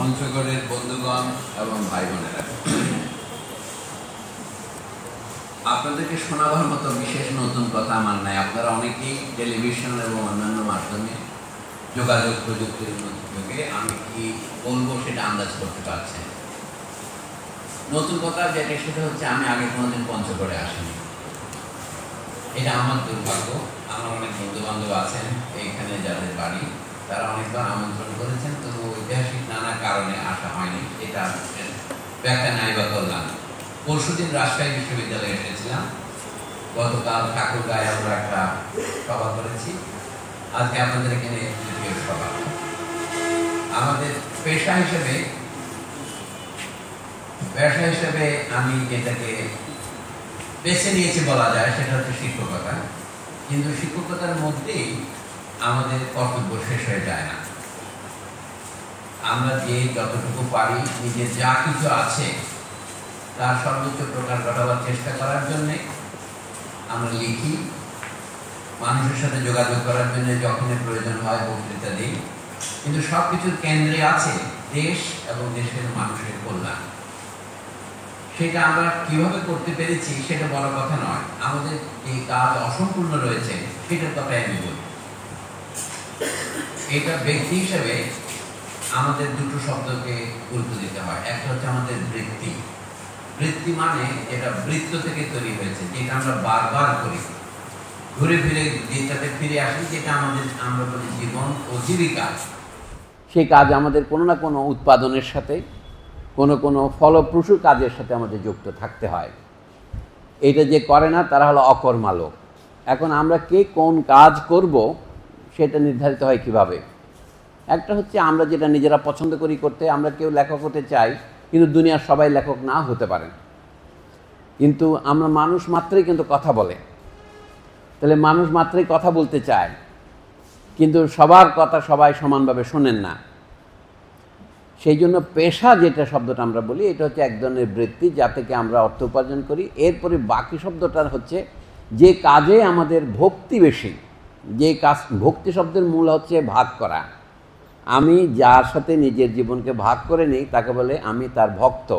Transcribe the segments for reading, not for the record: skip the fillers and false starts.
পঞ্চগড়ের বন্ধুগণ এবং ভাই বোনেরা, আপনাদেরকে শোনাবার মতো বিশেষ নতুন কথা আমার নাই। আপনারা অনেকেই টেলিভিশন এবং অন্যান্য মাধ্যমে যোগাযোগ প্রযুক্তির যুগে আমি কি বলবো সেটা আন্দাজ করতে পারছেন। নতুন কথা যেটা সেটা হচ্ছে আমি আগে কোনোদিন পঞ্চগড়ে আসিনি। এটা আমার দুর্ভাগ্য। আমার অনেক বন্ধু বান্ধব আছেন এইখানে যাদের বাড়ি, তারা অনেকবার আমন্ত্রণ করেছেন, তো ঐতিহাসিক নানা কারণে আসা হয়নি। এটা ব্যাখ্যা নাই বা করলাম। পরশুদিন রাজশাহী বিশ্ববিদ্যালয়ে এসেছিলাম, গতকাল ঠাকুরগাঁয়ে আমরা একটা সভা করেছি, আজকে আপনাদের এখানে দ্বিতীয় সভা। আমাদের পেশা হিসেবে আমি যেটাকে বেছে নিয়েছি বলা যায় সেটা হচ্ছে শিক্ষকতা। কিন্তু শিক্ষকতার মধ্যেই আমাদের কর্তব্য শেষ হয়ে যায় না। আমরা যে যতটুকু পারি নিজের যা কিছু আছে তার সর্বোচ্চ প্রকাশ ঘটাবার চেষ্টা করার জন্যে আমরা লিখি, মানুষের সাথে যোগাযোগ করার জন্য যখনই প্রয়োজন হয় বক্তৃতা দিই। কিন্তু সব কিছুর কেন্দ্রে আছে দেশ এবং দেশের মানুষের কল্যাণ। সেটা আমরা কিভাবে করতে পেরেছি সেটা বড় কথা নয়, আমাদের যে কাজ অসম্পূর্ণ রয়েছে সেটার কথাই আমি বলি। এটা ব্যক্তি হিসেবে আমাদের দুটো শব্দকে গুরুত্ব দিতে হয়। একটা হচ্ছে আমাদের বৃত্তি। বৃত্তি মানে যেটা বৃত্ত থেকে তৈরি হয়েছে, যেটা আমরা বারবার করি, ঘুরে ফিরে যেটাতে ফিরে আসি, যেটা আমরা বলি জীবন ও জীবিকা। সেই কাজ আমাদের কোনো না কোনো উৎপাদনের সাথে, কোনো ফলপ্রসূ কাজের সাথে আমাদের যুক্ত থাকতে হয়। এটা যে করে না তারা হলো অকর্মা লোক। এখন আমরা কে কোন কাজ করব সেটা নির্ধারিত হয় কিভাবে? একটা হচ্ছে আমরা যেটা নিজেরা পছন্দ করি করতে। আমরা কেউ লেখক হতে চাই, কিন্তু দুনিয়ার সবাই লেখক না হতে পারেন। কিন্তু আমরা মানুষ মাত্রই কিন্তু কথা বলে, তাহলে মানুষ মাত্রই কথা বলতে চায়, কিন্তু সবার কথা সবাই সমানভাবে শোনেন না। সেই জন্য পেশা যেটা শব্দটা আমরা বলি, এটা হচ্ছে এক ধরনের বৃত্তি যা থেকে আমরা অর্থ উপার্জন করি। এরপরে বাকি শব্দটা হচ্ছে যে কাজে আমাদের ভক্তি বেশি, যে কাজ। ভক্তি শব্দের মূল হচ্ছে ভাগ করা। আমি যার সাথে নিজের জীবনকে ভাগ করে নিই তাকে বলে আমি তার ভক্ত,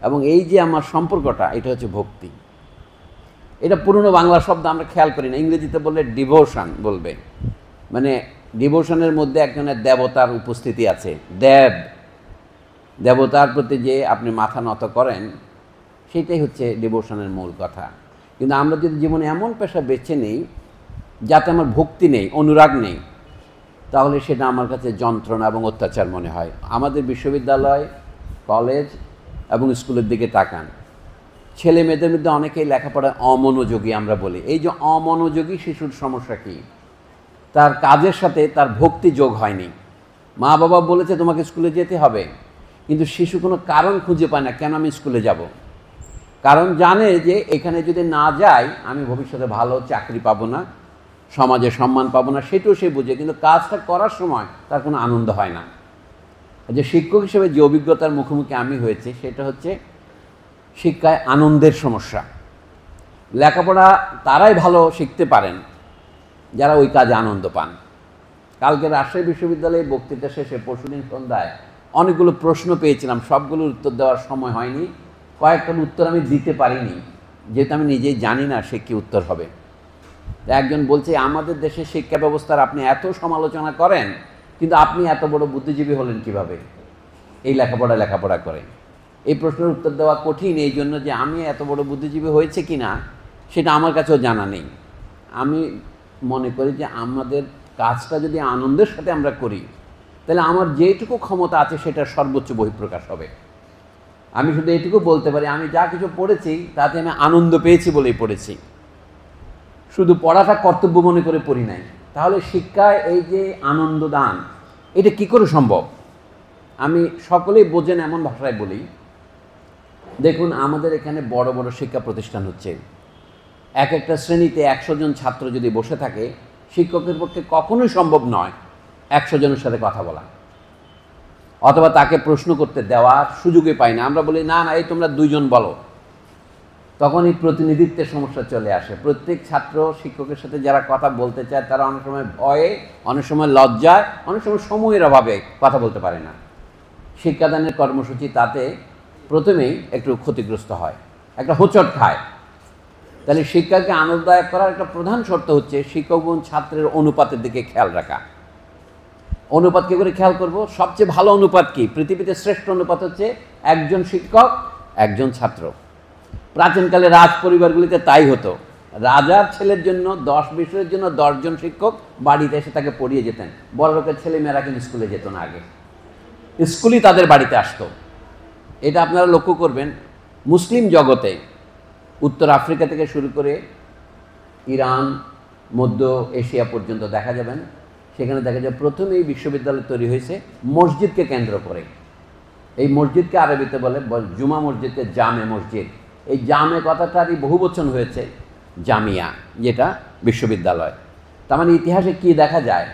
এবং এই যে আমার সম্পর্কটা, এটা হচ্ছে ভক্তি। এটা পুরনো বাংলা শব্দ, আমরা খেয়াল করি না। ইংরেজিতে বললে ডিভোশন বলবে, মানে ডিভোশনের মধ্যে একজনের দেবতার উপস্থিতি আছে। দেবতার প্রতি যে আপনি মাথা নত করেন, সেটাই হচ্ছে ডিভোশনের মূল কথা। কিন্তু আমরা যদি জীবনে এমন পেশা বেছে নিই যাতে আমার ভক্তি নেই, অনুরাগ নেই, তাহলে সেটা আমার কাছে যন্ত্রণা এবং অত্যাচার মনে হয়। আমাদের বিশ্ববিদ্যালয়, কলেজ এবং স্কুলের দিকে তাকান, ছেলে মেয়েদের মধ্যে অনেকেই লেখাপড়ায় অমনোযোগী আমরা বলি। এই যে অমনোযোগী শিশুর সমস্যা কি? তার কাজের সাথে তার ভক্তি যোগ হয়নি। মা বাবা বলেছে তোমাকে স্কুলে যেতে হবে, কিন্তু শিশু কোনো কারণ খুঁজে পায় না কেন আমি স্কুলে যাব। কারণ জানে যে এখানে যদি না যাই আমি ভবিষ্যতে ভালো চাকরি পাবো না, সমাজে সম্মান পাবো না, সেটাও সে বুঝে, কিন্তু কাজটা করার সময় তার কোনো আনন্দ হয় না। যে শিক্ষক হিসেবে যে অভিজ্ঞতার মুখোমুখি আমি হয়েছি সেটা হচ্ছে শিক্ষায় আনন্দের সমস্যা। লেখাপড়া তারাই ভালো শিখতে পারেন যারা ওই কাজে আনন্দ পান। কালকে রাজশাহী বিশ্ববিদ্যালয়ে বক্তৃতা শেষে পরশুদিন সন্ধ্যায় অনেকগুলো প্রশ্ন পেয়েছিলাম, সবগুলোর উত্তর দেওয়ার সময় হয়নি। কয়েকটার উত্তর আমি দিতে পারিনি, যেহেতু আমি নিজেই জানি না সে কী উত্তর হবে। একজন বলছে আমাদের দেশের শিক্ষা ব্যবস্থার আপনি এত সমালোচনা করেন, কিন্তু আপনি এত বড় বুদ্ধিজীবী হলেন কিভাবে এই লেখাপড়া করে? এই প্রশ্নের উত্তর দেওয়া কঠিন, এই জন্য যে আমি এত বড় বুদ্ধিজীবী হয়েছে কি না সেটা আমার কাছেও জানা নেই। আমি মনে করি যে আমাদের কাজটা যদি আনন্দের সাথে আমরা করি, তাহলে আমার যেটুকু ক্ষমতা আছে সেটার সর্বোচ্চ বহিঃপ্রকাশ হবে। আমি শুধু এটুকু বলতে পারি আমি যা কিছু পড়েছি তাতে আমি আনন্দ পেয়েছি বলেই পড়েছি, শুধু পড়াটা কর্তব্য মনে করে পড়ি নাই। তাহলে শিক্ষায় এই যে আনন্দ দান, এটা কি করে সম্ভব? আমি সকলেই বোঝেন এমন ভাষায় বলি। দেখুন, আমাদের এখানে বড় বড় শিক্ষা প্রতিষ্ঠান হচ্ছে, এক একটা শ্রেণীতে 100 জন ছাত্র যদি বসে থাকে, শিক্ষকের পক্ষে কখনোই সম্ভব নয় 100 জনের সাথে কথা বলা, অথবা তাকে প্রশ্ন করতে দেওয়ার সুযোগই পাই না। আমরা বলি না এই তোমরা 2 জন বলো। তখন এই প্রতিনিধিত্বের সমস্যা চলে আসে। প্রত্যেক ছাত্র শিক্ষকের সাথে যারা কথা বলতে চায় তারা অনেক সময় ভয়ে, অনেক সময় লজ্জায়, অনেক সময় সময়ের অভাবে কথা বলতে পারে না। শিক্ষাদানের কর্মসূচি তাতে প্রথমেই একটু ক্ষতিগ্রস্ত হয়, একটা হোঁচট খায়। তাহলে শিক্ষাকে আনন্দদায়ক করার একটা প্রধান শর্ত হচ্ছে শিক্ষক এবং ছাত্রের অনুপাতের দিকে খেয়াল রাখা। অনুপাত কী করে খেয়াল করব? সবচেয়ে ভালো অনুপাত কি? পৃথিবীতে শ্রেষ্ঠ অনুপাত হচ্ছে একজন শিক্ষক একজন ছাত্র। প্রাচীনকালে রাজ পরিবারগুলিতে তাই হতো। রাজার ছেলের জন্য 10 বিষয়ের জন্য 10 জন শিক্ষক বাড়িতে এসে তাকে পড়িয়ে যেতেন। বড় লোকের ছেলেমেয়েরা কিন্তু স্কুলে যেত না, আগে স্কুলই তাদের বাড়িতে আসতো। এটা আপনারা লক্ষ্য করবেন মুসলিম জগতে, উত্তর আফ্রিকা থেকে শুরু করে ইরান, মধ্য এশিয়া পর্যন্ত দেখা যাবেন, সেখানে দেখা যায় প্রথমেই বিশ্ববিদ্যালয় তৈরি হয়েছে মসজিদকে কেন্দ্র করে। এই মসজিদকে আরবিতে বলে জুমা মসজিদকে জামে মসজিদ। এই জামে কথাটারই বহুবচন হয়েছে জামিয়া, যেটা বিশ্ববিদ্যালয়। তার মানে ইতিহাসে কি দেখা যায়,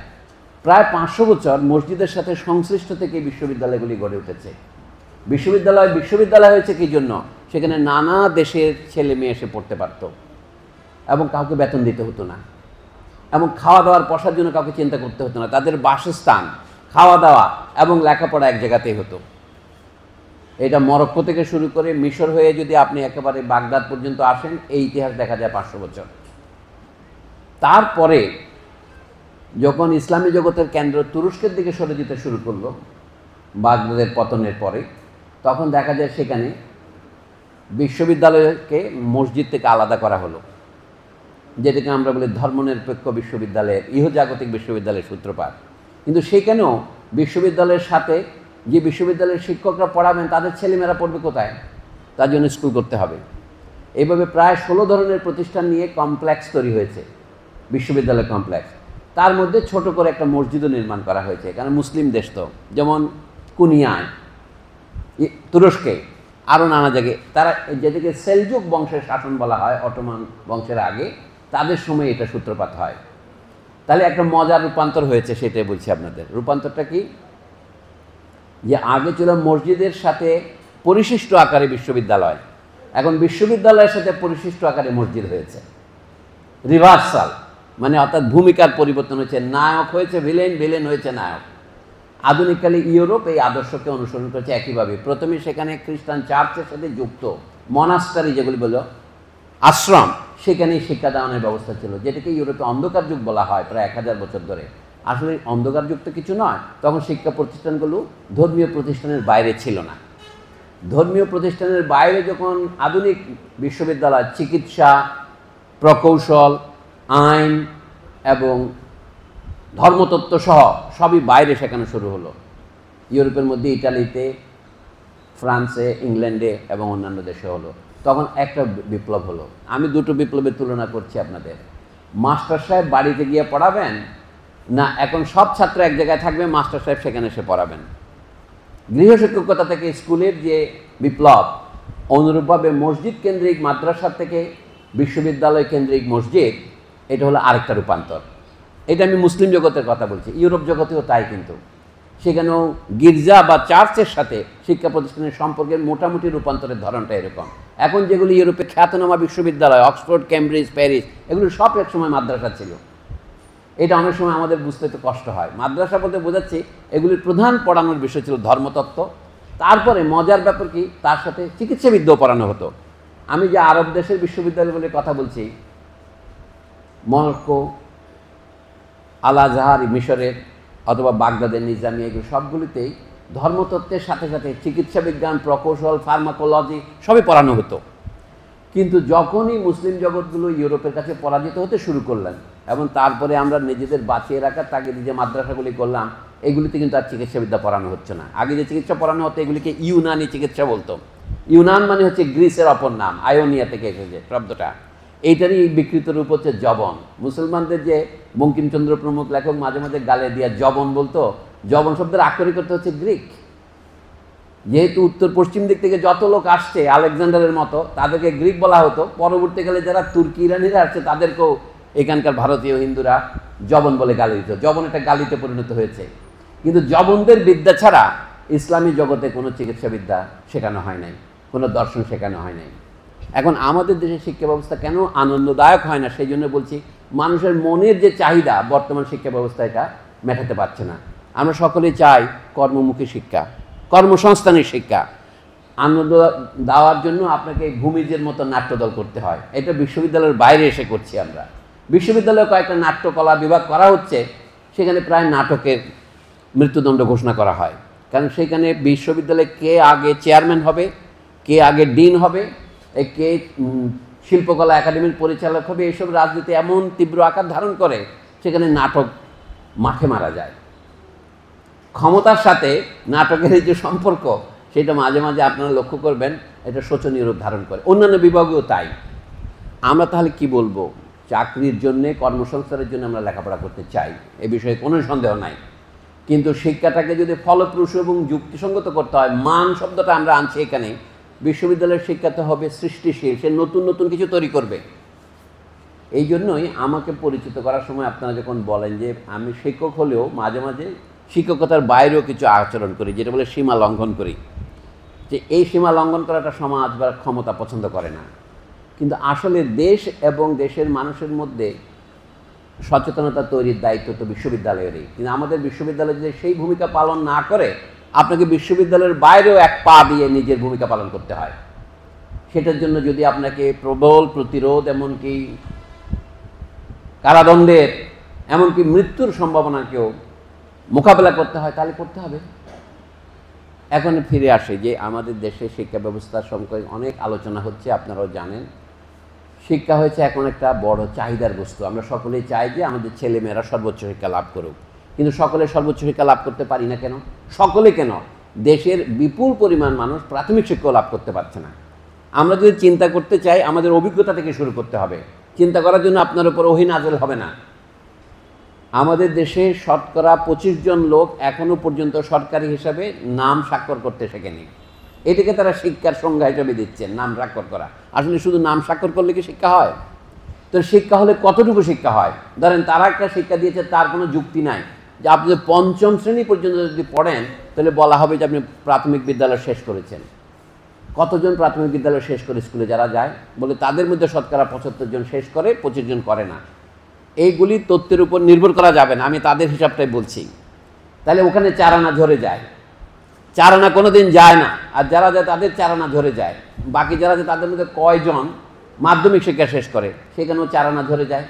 প্রায় 500 বছর মসজিদের সাথে সংশ্লিষ্ট থেকে বিশ্ববিদ্যালয়গুলি গড়ে উঠেছে। বিশ্ববিদ্যালয় হয়েছে কি জন্য? সেখানে নানা দেশের ছেলে মেয়ে এসে পড়তে পারত এবং কাউকে বেতন দিতে হতো না, এবং খাওয়া দাওয়ার বসার জন্য কাউকে চিন্তা করতে হতো না। তাদের বাসস্থান, খাওয়া দাওয়া এবং লেখাপড়া এক জায়গাতেই হতো। এটা মরক্কো থেকে শুরু করে মিশর হয়ে যদি আপনি একেবারে বাগদাদ পর্যন্ত আসেন, এই ইতিহাস দেখা যায় 500 বছর। তারপরে যখন ইসলামী জগতের কেন্দ্র তুরস্কের দিকে সরে যেতে শুরু করলো বাগদাদের পতনের পরে, তখন দেখা যায় সেখানে বিশ্ববিদ্যালয়কে মসজিদ থেকে আলাদা করা হলো, যেটাকে আমরা বলি ধর্মনিরপেক্ষ বিশ্ববিদ্যালয়ের, ইহজাগতিক বিশ্ববিদ্যালয়ের সূত্রপাত। কিন্তু সেখানেও বিশ্ববিদ্যালয়ের সাথে যে বিশ্ববিদ্যালয়ের শিক্ষকরা পড়াবেন তাদের ছেলেমেয়েরা পড়বে কোথায়? তার জন্য স্কুল করতে হবে। এইভাবে প্রায় 16 ধরনের প্রতিষ্ঠান নিয়ে কমপ্লেক্স তৈরি হয়েছে, বিশ্ববিদ্যালয় কমপ্লেক্স। তার মধ্যে ছোট করে একটা মসজিদও নির্মাণ করা হয়েছে, কারণ মুসলিম দেশ তো। যেমন কুনিয়ায়, তুরস্কে, আরও নানা জায়গায়, তারা যেদিকে সেলজুক বংশের শাসন বলা হয়, অটোমান বংশের আগে, তাদের সময় এটা সূত্রপাত হয়। তাহলে একটা মজার রূপান্তর হয়েছে, সেটাই বলছি আপনাদের। রূপান্তরটা কি? যে আগে ছিল মসজিদের সাথে পরিশিষ্ট আকারে বিশ্ববিদ্যালয়, এখন বিশ্ববিদ্যালয়ের সাথে পরিশিষ্ট আকারে মসজিদ হয়েছে। রিভার্সাল, মানে অর্থাৎ ভূমিকার পরিবর্তন হয়েছে। নায়ক হয়েছে ভিলেন, ভিলেন হয়েছে নায়ক। আধুনিককালে ইউরোপ এই আদর্শকে অনুসরণ করেছে একইভাবে। প্রথমে সেখানে খ্রিস্টান চার্চের সাথে যুক্ত মনাস্টারি, যেগুলি বলল আশ্রম, সেখানেই শিক্ষাদানের ব্যবস্থা ছিল, যেটাকে ইউরোপে অন্ধকার যুগ বলা হয় প্রায় 1000 বছর ধরে। আসলে অন্ধকার যুগ তো কিছু নয়, তখন শিক্ষা প্রতিষ্ঠানগুলো ধর্মীয় প্রতিষ্ঠানের বাইরে ছিল না। ধর্মীয় প্রতিষ্ঠানের বাইরে যখন আধুনিক বিশ্ববিদ্যালয়, চিকিৎসা, প্রকৌশল, আইন এবং ধর্মতত্ত্ব সহ সবই বাইরে শেখানো শুরু হলো। ইউরোপের মধ্যে ইটালিতে, ফ্রান্সে, ইংল্যান্ডে এবং অন্যান্য দেশে হলো। তখন একটা বিপ্লব হলো। আমি দুটো বিপ্লবের তুলনা করছি আপনাদের। মাস্টার সাহেব বাড়িতে গিয়ে পড়াবেন না, এখন সব ছাত্র এক জায়গায় থাকবে, মাস্টার সাহেব সেখানে এসে পড়াবেন। গৃহশিক্ষকতা থেকে স্কুলের যে বিপ্লব, অনুরূপভাবে মসজিদ কেন্দ্রিক মাদ্রাসা থেকে বিশ্ববিদ্যালয় কেন্দ্রিক মসজিদ, এটা হলো আরেকটা রূপান্তর। এটা আমি মুসলিম জগতের কথা বলছি, ইউরোপ জগতেও তাই। কিন্তু সেখানেও গির্জা বা চার্চের সাথে শিক্ষা প্রতিষ্ঠানের সম্পর্কের মোটামুটি রূপান্তরের ধরনটা এরকম। এখন যেগুলি ইউরোপে খ্যাতনামা বিশ্ববিদ্যালয়, অক্সফোর্ড, কেমব্রিজ, প্যারিস, এগুলো সব এক সময় মাদ্রাসা ছিল। এটা অনেক সময় আমাদের বুঝতে তো কষ্ট হয়। মাদ্রাসা বলতে বোঝাচ্ছি এগুলির প্রধান পড়ানোর বিষয় ছিল ধর্মতত্ত্ব। তারপরে মজার ব্যাপার কি, তার সাথে চিকিৎসাবিদ্যাও পড়ানো হতো। আমি যে আরব দেশের বিশ্ববিদ্যালয়গুলির কথা বলছি, মরক্কো, আল আজহার মিশরের, অথবা বাগদাদের নিজামিয়া, এগুলো সবগুলিতেই ধর্মতত্ত্বের সাথে সাথে চিকিৎসা বিজ্ঞান, প্রকৌশল, ফার্মাকোলজি সবই পড়ানো হতো। কিন্তু যখনই মুসলিম জগৎগুলো ইউরোপের কাছে পরাজিত হতে শুরু করলেন, এবং তারপরে আমরা নিজেদের বাঁচিয়ে রাখার তাগিদে যে মাদ্রাসাগুলি করলাম, এগুলিতে কিন্তু আর চিকিৎসাবিদ্যা পড়ানো হচ্ছে না। আগে যে চিকিৎসা পড়ানো হতো এগুলিকে ইউনানি চিকিৎসা বলতো। ইউনান মানে হচ্ছে গ্রিসের অপর নাম, আয়োনিয়া থেকে এসেছে শব্দটা। এইটারই বিকৃত রূপ হচ্ছে জবন। মুসলমানদের যে বঙ্কিমচন্দ্র প্রমুখ লেখক মাঝে মাঝে গালে দিয়া জবন বলতো, জবন শব্দের আক্ষরিক করতে হচ্ছে গ্রিক। যেহেতু উত্তর পশ্চিম দিক থেকে যত লোক আসছে আলেকজান্ডারের মতো, তাদেরকে গ্রিক বলা হতো। পরবর্তীকালে যারা তুর্কি ইরানিরা আসছে তাদেরকেও এখানকার ভারতীয় হিন্দুরা জবন বলে গালি দিত। জবন একটা গালিতে পরিণত হয়েছে। কিন্তু জবনদের বিদ্যা ছাড়া ইসলামী জগতে কোনো চিকিৎসাবিদ্যা শেখানো হয় নাই, কোনো দর্শন শেখানো হয় নাই। এখন আমাদের দেশের শিক্ষা ব্যবস্থা কেন আনন্দদায়ক হয় না, সেই জন্য বলছি, মানুষের মনের যে চাহিদা বর্তমান শিক্ষা ব্যবস্থা এটা মেটাতে পারছে না। আমরা সকলেই চাই কর্মমুখী শিক্ষা, কর্মসংস্থানের শিক্ষা। আনন্দ দেওয়ার জন্য আপনাকে ভূমিজের মতো নাট্যদল করতে হয়, এটা বিশ্ববিদ্যালয়ের বাইরে এসে করছি আমরা। বিশ্ববিদ্যালয়ে কয়েকটা নাট্যকলা বিভাগ করা হচ্ছে, সেখানে প্রায় নাটকের মৃত্যুদণ্ড ঘোষণা করা হয়, কারণ সেখানে বিশ্ববিদ্যালয়ে কে আগে চেয়ারম্যান হবে, কে আগে ডিন হবে, কে শিল্পকলা একাডেমির পরিচালক হবে, এইসব রাজনীতি এমন তীব্র আকার ধারণ করে সেখানে নাটক মাঠে মারা যায়। ক্ষমতার সাথে নাটকের এই যে সম্পর্ক, সেটা মাঝে মাঝে আপনারা লক্ষ্য করবেন, এটা শোচনীয় রূপ ধারণ করে। অন্যান্য বিভাগেও তাই। আমরা তাহলে কি বলবো? চাকরির জন্যে, কর্মসংস্থানের জন্য আমরা লেখাপড়া করতে চাই, এ বিষয়ে কোনো সন্দেহ নাই, কিন্তু শিক্ষাটাকে যদি ফলপ্রসূ এবং যুক্তিসঙ্গত করতে হয়, মান শব্দটা আমরা আনছি এখানে। বিশ্ববিদ্যালয়ের শিক্ষাতে হবে সৃষ্টিশীল, সে নতুন নতুন কিছু তৈরি করবে। এই জন্যই আমাকে পরিচিত করার সময় আপনারা যখন বলেন যে আমি শিক্ষক হলেও মাঝে মাঝে শিক্ষকতার বাইরেও কিছু আচরণ করি, যেটা বলে সীমা লঙ্ঘন করি, যে এই সীমা লঙ্ঘন করাটা সমাজ বা ক্ষমতা পছন্দ করে না। কিন্তু আসলে দেশ এবং দেশের মানুষের মধ্যে সচেতনতা তৈরির দায়িত্ব তো বিশ্ববিদ্যালয়েরই। কিন্তু আমাদের বিশ্ববিদ্যালয় যদি সেই ভূমিকা পালন না করে, আপনাকে বিশ্ববিদ্যালয়ের বাইরেও এক পা দিয়ে নিজের ভূমিকা পালন করতে হয়। সেটার জন্য যদি আপনাকে প্রবল প্রতিরোধ, এমনকি কারাদণ্ডের, এমনকি মৃত্যুর সম্ভাবনাকেও মোকাবেলা করতে হয়, তাহলে করতে হবে। এখন ফিরে আসে যে আমাদের দেশে শিক্ষা ব্যবস্থার সম্পর্কে অনেক আলোচনা হচ্ছে, আপনারাও জানেন। শিক্ষা হয়েছে এখন একটা বড় চাহিদার বস্তু। আমরা সকলেই চাই যে আমাদের ছেলেমেয়েরা সর্বোচ্চ শিক্ষা লাভ করুক, কিন্তু সকলে সর্বোচ্চ শিক্ষা লাভ করতে পারি না কেন? সকলে কেন? দেশের বিপুল পরিমাণ মানুষ প্রাথমিক শিক্ষাও লাভ করতে পারছে না। আমরা যদি চিন্তা করতে চাই, আমাদের অভিজ্ঞতা থেকে শুরু করতে হবে। চিন্তা করার জন্য আপনার উপর ওহী নাযিল হবে না। আমাদের দেশে শতকরা 25 জন লোক এখনও পর্যন্ত সরকারি হিসাবে নাম স্বাক্ষর করতে শেখেনি। এটাকে তারা শিক্ষার সংজ্ঞা হিসেবে দিচ্ছেন, নাম স্বাক্ষর করা। আসলে শুধু নাম স্বাক্ষর করলে কি শিক্ষা হয়? তো শিক্ষা হলে কতটুকু শিক্ষা হয়? ধরেন তারা একটা শিক্ষা দিয়েছে, তার কোনো যুক্তি নাই যে আপনি যদি 5ম শ্রেণী পর্যন্ত যদি পড়েন, তাহলে বলা হবে যে আপনি প্রাথমিক বিদ্যালয় শেষ করেছেন। কতজন প্রাথমিক বিদ্যালয় শেষ করে স্কুলে যারা যায়? বলে তাদের মধ্যে শতকরা 75 জন শেষ করে, 25 জন করে না। এইগুলি তথ্যের উপর নির্ভর করা যাবে না, আমি তাদের হিসাবটাই বলছি। তাহলে ওখানে 4 আনা ঝরে যায়, 4 আনা কোনো দিন যায় না। আর যারা যায় তাদের 4 আনা ঝরে যায়। বাকি যারা যায় তাদের মধ্যে কয়জন মাধ্যমিক শিক্ষা শেষ করে, সেখানেও 4 আনা ঝরে যায়।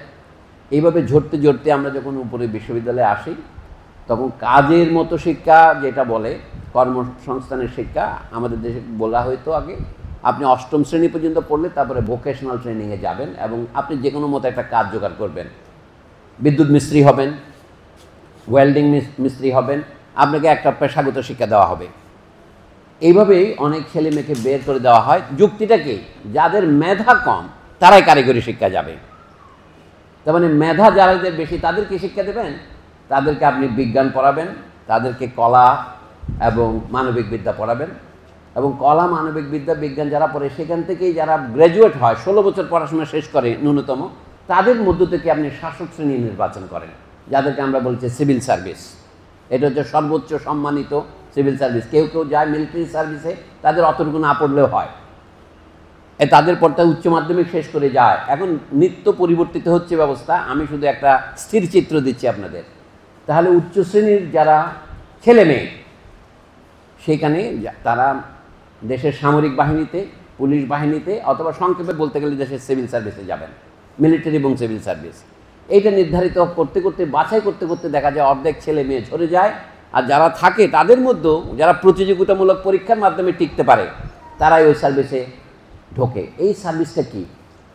এইভাবে ঝরতে ঝরতে আমরা যখন উপরে বিশ্ববিদ্যালয়ে আসি, তখন কাজের মতো শিক্ষা, যেটা বলে কর্মসংস্থানের শিক্ষা, আমাদের দেশে বলা হয়তো আগে আপনি 8ম শ্রেণী পর্যন্ত পড়লে তারপরে ভোকেশনাল ট্রেনিংয়ে যাবেন এবং আপনি যে কোনো মতো একটা কাজ জোগাড় করবেন। বিদ্যুৎ মিস্ত্রি হবেন, ওয়েল্ডিং মিস্ত্রি হবেন, আপনাকে একটা পেশাগত শিক্ষা দেওয়া হবে। এইভাবেই অনেক ছেলে মেয়েকে বের করে দেওয়া হয়। যুক্তিটা কি? যাদের মেধা কম তারাই কারিগরি শিক্ষা যাবে। তার মানে মেধা যাদের বেশি তাদেরকে শিক্ষা দেবেন, তাদেরকে আপনি বিজ্ঞান পড়াবেন, তাদেরকে কলা এবং মানবিক বিদ্যা পড়াবেন। এবং কলা, মানবিক বিদ্যা, বিজ্ঞান যারা পড়ে সেখান থেকেই যারা গ্র্যাজুয়েট হয়, 16 বছর পড়াশোনা শেষ করে ন্যূনতম, তাদের মধ্য থেকে আপনি শাসক শ্রেণী নির্বাচন করেন, যাদেরকে আমরা বলছি সিভিল সার্ভিস। এটা হচ্ছে সর্বোচ্চ সম্মানিত সিভিল সার্ভিস। কেউ কেউ যায় মিলিটারি সার্ভিসে, তাদের অতটুকু না পড়লেও হয়, তাদের পর তার উচ্চ মাধ্যমিক শেষ করে যায়। এখন নিত্য পরিবর্তিত হচ্ছে ব্যবস্থা, আমি শুধু একটা স্থির চিত্র দিচ্ছি আপনাদের। তাহলে উচ্চ শ্রেণীর যারা ছেলে মেয়ে, সেখানে তারা দেশের সামরিক বাহিনীতে, পুলিশ বাহিনীতে, অথবা সংক্ষেপে বলতে গেলে দেশের সিভিল সার্ভিসে যাবেন, মিলিটারি এবং সিভিল সার্ভিস। এইটা নির্ধারিত করতে করতে, বাছাই করতে করতে দেখা যায় অর্ধেক ছেলে মেয়ে ঝরে যায়। আর যারা থাকে তাদের মধ্যেও যারা প্রতিযোগিতামূলক পরীক্ষার মাধ্যমে টিকতে পারে, তারাই ওই সার্ভিসে ঢোকে। এই সার্ভিসটা কি?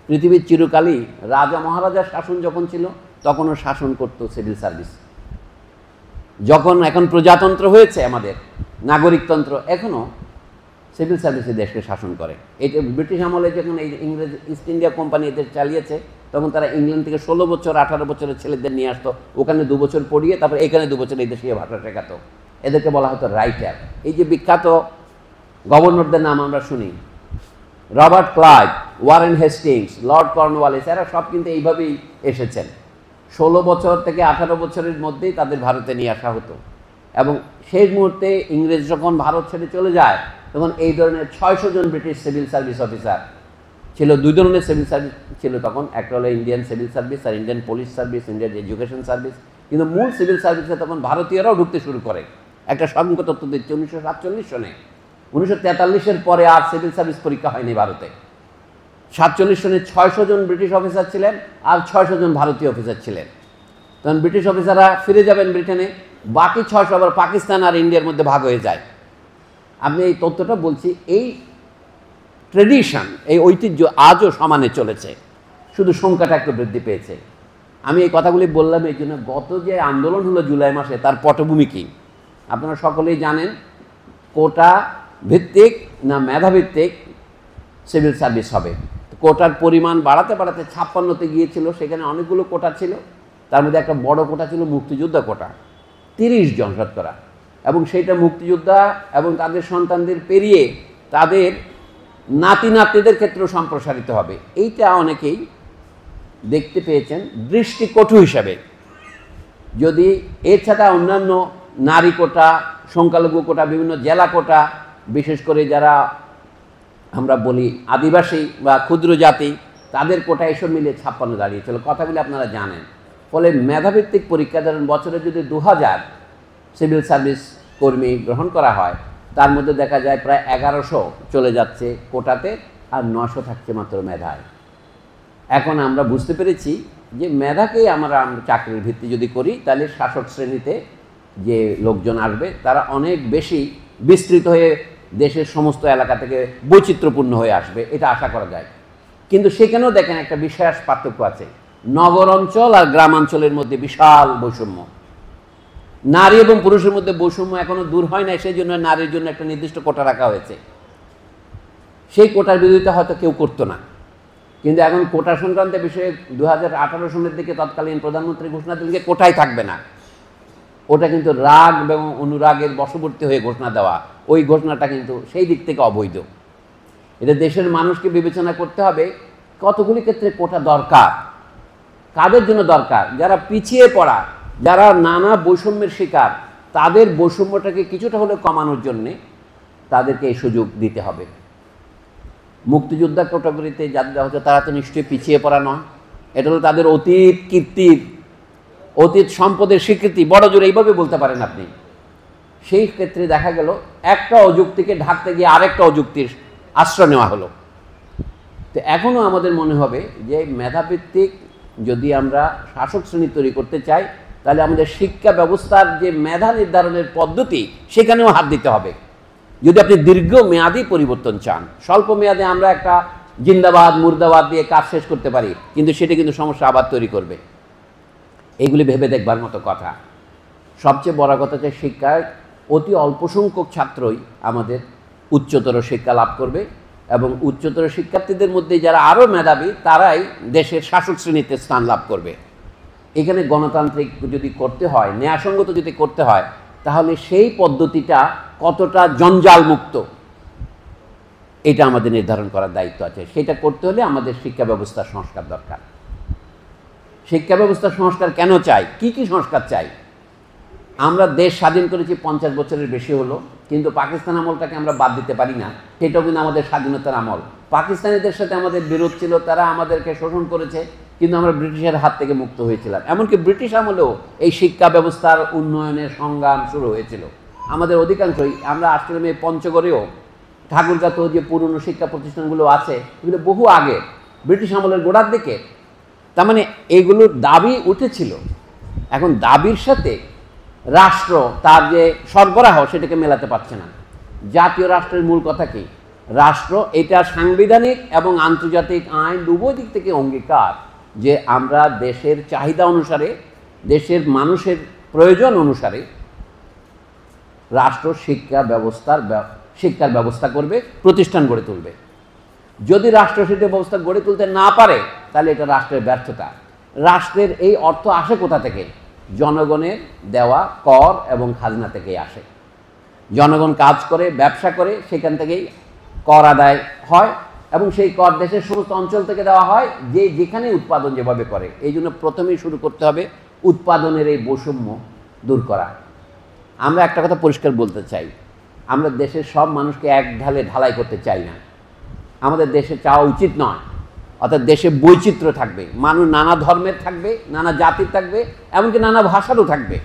পৃথিবীর চিরকালই রাজা মহারাজার শাসন যখন ছিল, তখনও শাসন করতো সিভিল সার্ভিস। যখন এখন প্রজাতন্ত্র হয়েছে, আমাদের নাগরিকতন্ত্র, এখনও সিভিল সার্ভিসে দেশকে শাসন করে। এটা ব্রিটিশ আমলে যখন এই ইংরেজ ইস্ট ইন্ডিয়া কোম্পানি এদের চালিয়েছে, তখন তারা ইংল্যান্ড থেকে 16 বছর 18 বছরের ছেলেদের নিয়ে আসতো, ওখানে 2 বছর পড়িয়ে তারপর এখানে 2 বছর এই দেশীয় ভাষা শেখাতো। এদেরকে বলা হতো রাইটার। এই যে বিখ্যাত গভর্নরদের নাম আমরা শুনি, Robert Clive, Warren Hastings, Lord Cornwallis, এরা সব কিন্তু এইভাবেই এসেছেন। 16 বছর থেকে 18 বছরের মধ্যেই তাদের ভারতে নিয়ে আসা হতো। এবং শেষ মুহূর্তে ইংরেজ যখন ভারত ছেড়ে চলে যায়, তখন এই ধরনের 600 জন ব্রিটিশ সিভিল সার্ভিস অফিসার ছিল। 2 ধরনের সিভিল সার্ভিস ছিল তখন, একটা হলো ইন্ডিয়ান সিভিল সার্ভিস আর Indian police service, Indian education service. কিন্তু মূল সিভিল সার্ভিসে তখন ভারতীয়রাও ঢুকতে শুরু করে একটা সংখ্যাতত্ত্ব দিচ্ছে 1947 সনে। 1943-এর পরে আর সিভিল সার্ভিস পরীক্ষা হয়নি ভারতে। 47 সনে 600 জন ব্রিটিশ অফিসার ছিলেন আর 600 জন ভারতীয় অফিসার ছিলেন। তখন ব্রিটিশ অফিসাররা ফিরে যাবেন ব্রিটেনে, বাকি 600 আবার পাকিস্তান আর ইন্ডিয়ার মধ্যে ভাগ হয়ে যায়। আমি এই তথ্যটা বলছি, এই ট্রেডিশন, এই ঐতিহ্য আজও সমানে চলেছে, শুধু সংখ্যাটা একটু বৃদ্ধি পেয়েছে। আমি এই কথাগুলি বললাম এই জন্য, গত যে আন্দোলন হলো জুলাই মাসে তার পটভূমি কী আপনারা সকলেই জানেন। কোটা ভিত্তিক না মেধাভিত্তিক সিভিল সার্ভিস হবে। কোটার পরিমাণ বাড়াতে বাড়াতে 56তে গিয়েছিল। সেখানে অনেকগুলো কোটা ছিল, তার মধ্যে একটা বড় কোটা ছিল মুক্তিযোদ্ধা কোটা, 30 জন শতকরা, এবং সেইটা মুক্তিযোদ্ধা এবং তাদের সন্তানদের পেরিয়ে তাদের নাতি নাতনিদের ক্ষেত্রেও সম্প্রসারিত হবে। এইটা অনেকেই দেখতে পেয়েছেন দৃষ্টিকটু হিসাবে। যদি এছাড়া অন্যান্য নারী কোটা, সংখ্যালঘু কোটা, বিভিন্ন জেলা কোটা, বিশেষ করে যারা আমরা বলি আদিবাসী বা ক্ষুদ্র জাতি, তাদের কোটা এসব মিলে 56 দাঁড়িয়েছিল। কথাগুলি আপনারা জানেন। ফলে মেধাভিত্তিক পরীক্ষা, ধরেন বছরে যদি 2000 সিভিল সার্ভিস কর্মী গ্রহণ করা হয়, তার মধ্যে দেখা যায় প্রায় 1100 চলে যাচ্ছে কোটাতে আর 900 থাকছে মাত্র মেধায়। এখন আমরা বুঝতে পেরেছি যে মেধাকেই আমরা চাকরির ভিত্তি যদি করি, তাহলে শাসক শ্রেণীতে যে লোকজন আসবে তারা অনেক বেশি বিস্তৃত হয়ে দেশের সমস্ত এলাকা থেকে বৈচিত্র্যপূর্ণ হয়ে আসবে, এটা আশা করা যায়। কিন্তু সেখানেও দেখেন একটা বিশেষ পার্থক্য আছে। নগর অঞ্চল আর গ্রামাঞ্চলের মধ্যে বিশাল বৈষম্য। নারী এবং পুরুষের মধ্যে বৈষম্য এখনো দূর হয় না, সেই জন্য নারীর জন্য একটা নির্দিষ্ট কোটা রাখা হয়েছে। সেই কোটার বিরোধিতা হয়তো কেউ করতো না, কিন্তু এখন কোটা সংক্রান্ত বিষয়ে 2018 সনের দিকে তৎকালীন প্রধানমন্ত্রী ঘোষণা দিলেন যে কোটাই থাকবে না। ওটা কিন্তু রাগ এবং অনুরাগের বশবর্তী হয়ে ঘোষণা দেওয়া, ওই ঘোষণাটা কিন্তু সেই দিক থেকে অবৈধ। এটা দেশের মানুষকে বিবেচনা করতে হবে কতগুলি ক্ষেত্রে কোটা দরকার, কাদের জন্য দরকার। যারা পিছিয়ে পড়া, যারা নানা বৈষম্যের শিকার, তাদের বৈষম্যটাকে কিছুটা হলেও কমানোর জন্যে তাদেরকে এই সুযোগ দিতে হবে। মুক্তিযোদ্ধা ক্যাটাগরিতে যাদের হচ্ছে তারা তো নিশ্চয়ই পিছিয়ে পড়া নয়, এটা হলো তাদের অতীত কীর্তির, অতীত সম্পদের স্বীকৃতি, বড় জোরে এইভাবে বলতে পারেন আপনি। সেই ক্ষেত্রে দেখা গেল একটা অযুক্তিকে ঢাকতে গিয়ে আরেকটা অযুক্তির আশ্রয় নেওয়া হলো। তো এখনও আমাদের মনে হবে যে মেধাভিত্তিক যদি আমরা শাসক শ্রেণী তৈরি করতে চাই, তাহলে আমাদের শিক্ষা ব্যবস্থার যে মেধা নির্ধারণের পদ্ধতি, সেখানেও হাত দিতে হবে। যদি আপনি দীর্ঘমেয়াদী পরিবর্তন চান, স্বল্প মেয়াদে আমরা একটা জিন্দাবাদ মুর্দাবাদ দিয়ে কাজ শেষ করতে পারি, কিন্তু সেটা কিন্তু সমস্যা আবার তৈরি করবে। এইগুলি ভেবে দেখবার মতো কথা। সবচেয়ে বড় কথা হচ্ছে শিক্ষায় অতি অল্প সংখ্যক ছাত্রই আমাদের উচ্চতর শিক্ষা লাভ করবে, এবং উচ্চতর শিক্ষার্থীদের মধ্যে যারা আরও মেধাবী তারাই দেশের শাসক শ্রেণীতে স্থান লাভ করবে। এখানে গণতান্ত্রিক যদি করতে হয়, ন্যায়সঙ্গত যদি করতে হয়, তাহলে সেই পদ্ধতিটা কতটা জঞ্জাল মুক্ত এটা আমাদের নির্ধারণ করার দায়িত্ব আছে। সেটা করতে হলে আমাদের শিক্ষা ব্যবস্থার সংস্কার দরকার। শিক্ষা ব্যবস্থার সংস্কার কেন চাই, কি কি সংস্কার চাই? আমরা দেশ স্বাধীন করেছি 50 বছরের বেশি হলো, কিন্তু পাকিস্তান আমলটাকে আমরা বাদ দিতে পারি না। সেটাও কিন্তু আমাদের স্বাধীনতার আমল। পাকিস্তানিদের সাথে আমাদের বিরোধ ছিল, তারা আমাদেরকে শোষণ করেছে, কিন্তু আমরা ব্রিটিশের হাত থেকে মুক্ত হয়েছিলাম। এমনকি ব্রিটিশ আমলেও এই শিক্ষা ব্যবস্থার উন্নয়নের সংগ্রাম শুরু হয়েছিল। আমাদের অধিকাংশই, আমরা আসলে পঞ্চগড়েও ঠাকুরগাঁত যে পুরনো শিক্ষা প্রতিষ্ঠানগুলো আছে, এগুলো বহু আগে, ব্রিটিশ আমলের গোড়ার দিকে। তার মানে এইগুলোর দাবি উঠেছিল। এখন দাবির সাথে রাষ্ট্র তার যে সরবরাহ সেটাকে মেলাতে পারছে না। জাতীয় রাষ্ট্রের মূল কথা কি? রাষ্ট্র এটা সাংবিধানিক এবং আন্তর্জাতিক আইন উভয় দিক থেকে অঙ্গীকার যে আমরা দেশের চাহিদা অনুসারে, দেশের মানুষের প্রয়োজন অনুসারে রাষ্ট্র শিক্ষার ব্যবস্থা করবে, প্রতিষ্ঠান গড়ে তুলবে। যদি রাষ্ট্র শিক্ষা ব্যবস্থা গড়ে তুলতে না পারে, তাহলে এটা রাষ্ট্রের ব্যর্থতা। রাষ্ট্রের এই অর্থ আসে কোথা থেকে? জনগণের দেওয়া কর এবং খাজনা থেকেই আসে। জনগণ কাজ করে, ব্যবসা করে, সেখান থেকেই কর আদায় হয়, এবং সেই কর দেশের সমস্ত অঞ্চল থেকে দেওয়া হয়, যে যেখানে উৎপাদন যেভাবে করে। এই জন্য প্রথমেই শুরু করতে হবে উৎপাদনের এই বৈষম্য দূর করা। আমরা একটা কথা পরিষ্কার বলতে চাই, আমরা দেশের সব মানুষকে এক ঢালে ঢালাই করতে চাই না। আমাদের দেশে চাওয়া উচিত নয়। অর্থাৎ দেশে বৈচিত্র্য থাকবে, মানুষ নানা ধর্মের থাকবে, নানা জাতির থাকবে, এমনকি নানা ভাষারও থাকবে।